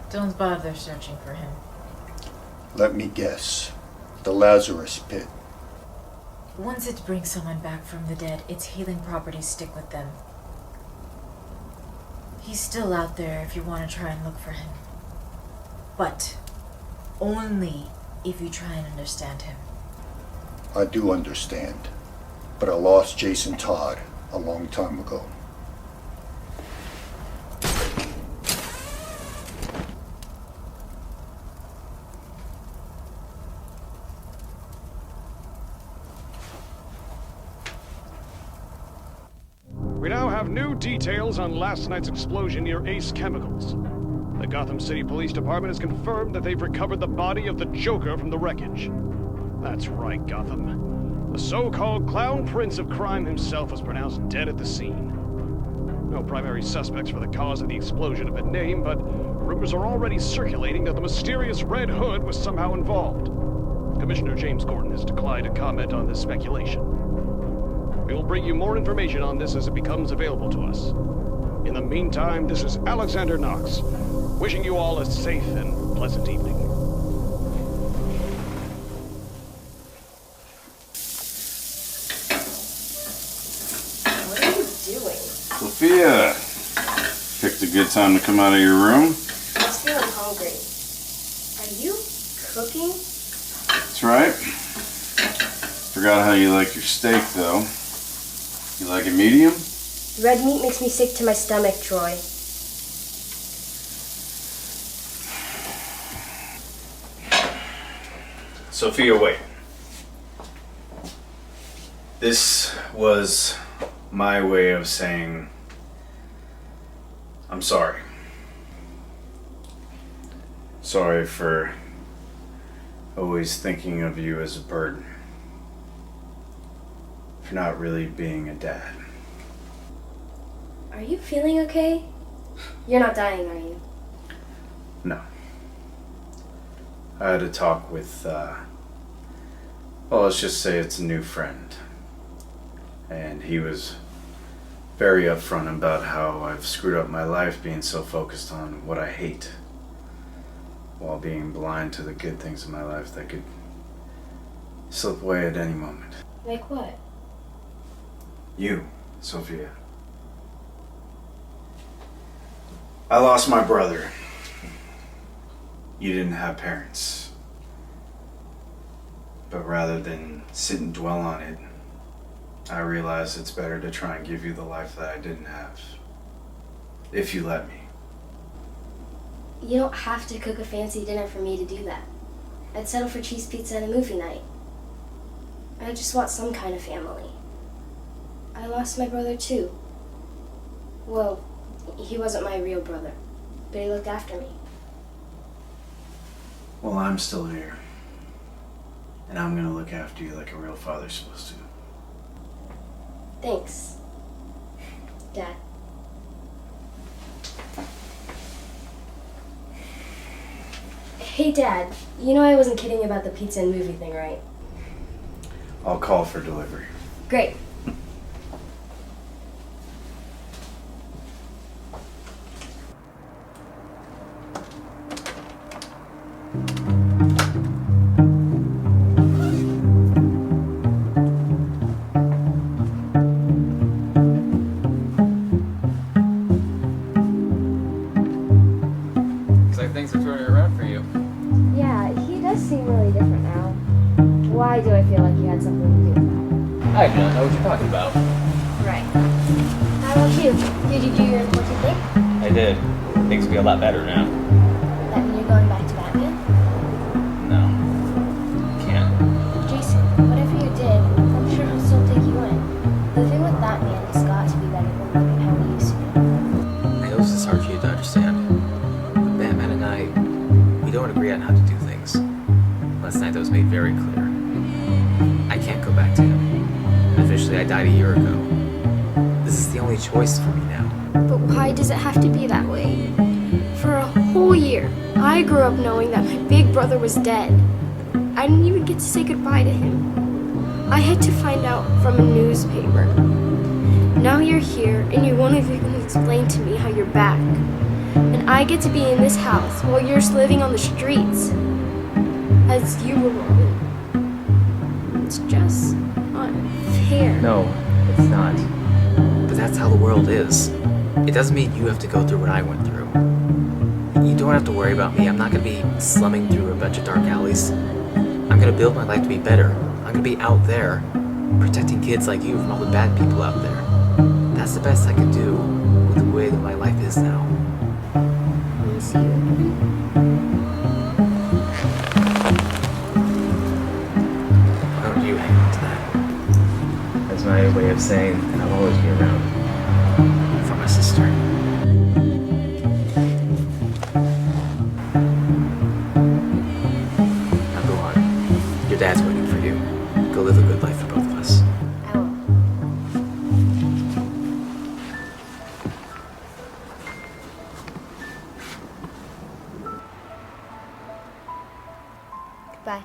Don't bother searching for him. Let me guess. The Lazarus Pit. Once it brings someone back from the dead, its healing properties stick with them. He's still out there if you want to try and look for him. But only if you try and understand him. I do understand, but I lost Jason Todd a long time ago. We now have new details on last night's explosion near Ace Chemicals. The Gotham City Police Department has confirmed that they've recovered the body of the Joker from the wreckage. That's right, Gotham. The so-called clown prince of crime himself was pronounced dead at the scene. No primary suspects for the cause of the explosion have been named, but rumors are already circulating that the mysterious Red Hood was somehow involved. Commissioner James Gordon has declined to comment on this speculation. We will bring you more information on this as it becomes available to us. In the meantime, this is Alexander Knox, wishing you all a safe and pleasant evening. What are you doing? Sophia, picked a good time to come out of your room. I'm feeling hungry. Are you cooking? That's right. Forgot how you like your steak, though. You like it medium? Red meat makes me sick to my stomach, Troy. Sophia, wait. This was my way of saying I'm sorry. Sorry for always thinking of you as a burden. For not really being a dad. Are you feeling okay? You're not dying, are you? No. I had a talk with, well, let's just say it's a new friend. And he was very upfront about how I've screwed up my life being so focused on what I hate, while being blind to the good things in my life that could slip away at any moment. Like what? You, Sophia. I lost my brother. You didn't have parents. But rather than sit and dwell on it, I realized it's better to try and give you the life that I didn't have. If you let me. You don't have to cook a fancy dinner for me to do that. I'd settle for cheese pizza and a movie night. I just want some kind of family. I lost my brother too. Well, he wasn't my real brother, but he looked after me. Well, I'm still here. And I'm gonna look after you like a real father's supposed to. Thanks, Dad. Hey, Dad, you know I wasn't kidding about the pizza and movie thing, right? I'll call for delivery. Great. Looks like things are turning around for you. Yeah, he does seem really different now. Why do I feel like you had something to do with that? I don't know what you're talking about. Right. How about you? Did you do your important thing? I did. Things will be a lot better now. That mean you're going back to Batman? No. Can't. Jason, whatever you did, I'm sure he'll still take you in. Living with that man has got to be better than living how we used to do. I know this is hard for you to understand, but Batman and I, we don't agree on how to do things. Last night that was made very clear. I can't go back to him. And officially I died a year ago. This is the only choice for me now. But why does it have to be that way? For a whole year, I grew up knowing that my big brother was dead. I didn't even get to say goodbye to him. I had to find out from a newspaper. Now you're here, and you won't even explain to me how you're back. And I get to be in this house while you're just living on the streets. As you were wrong. It's just unfair. No, it's not. But that's how the world is. It doesn't mean you have to go through what I went through. You don't have to worry about me. I'm not gonna be slumming through a bunch of dark alleys. I'm gonna build my life to be better. I'm gonna be out there, protecting kids like you from all the bad people out there. That's the best I can do with the way that my life is now. Miss you. Why don't you hang on to that? That's my way of saying that I'll always be around for my sister. Now go on. Your dad's waiting for you. Go live a good life for both of us. I will. Goodbye.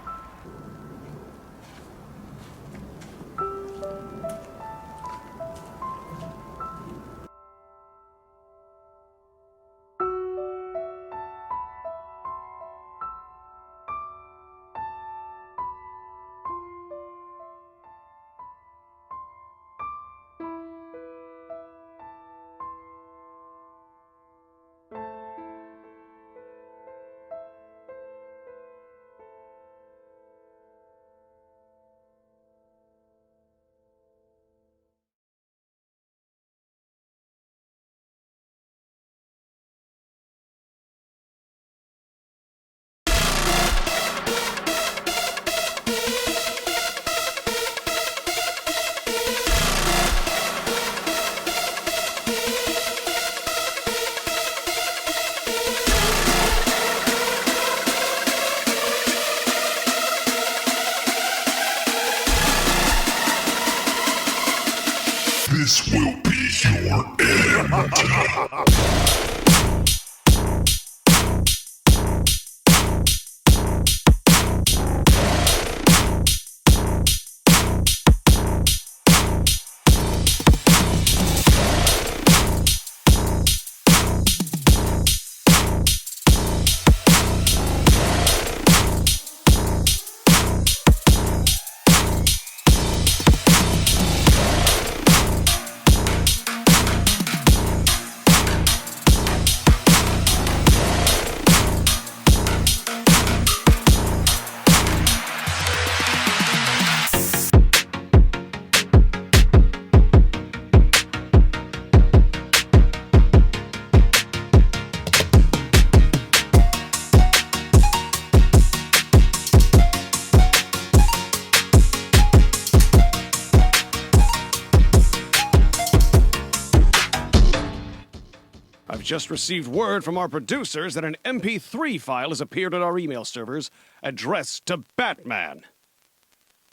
I've just received word from our producers that an MP3 file has appeared on our email servers addressed to Batman.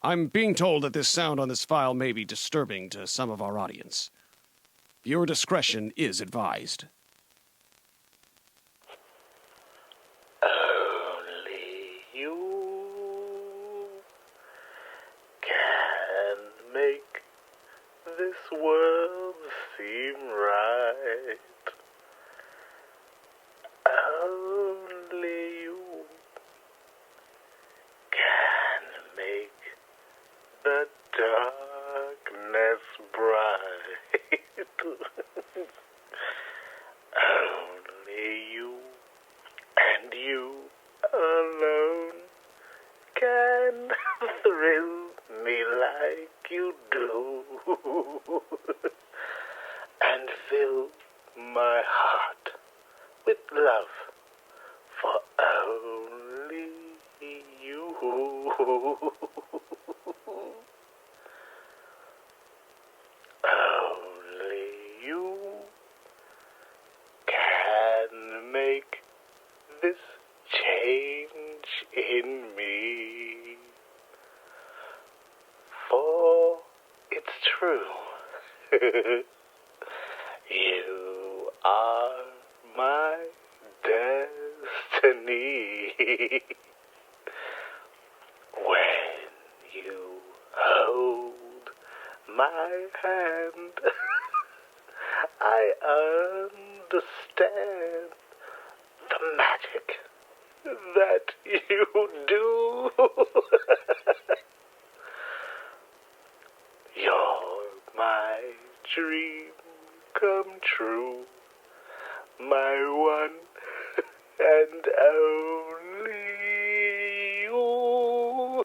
I'm being told that this sound on this file may be disturbing to some of our audience. Viewer discretion is advised. Only you can make this world seem right. Only you can make the darkness bright. Only you and you alone can thrill me like you do and fill my heart with love for only you. Only you can make this change in me. For it's true, you are my destiny. When you hold my hand, I understand the magic that you do. You're my dream come true, my one and only you.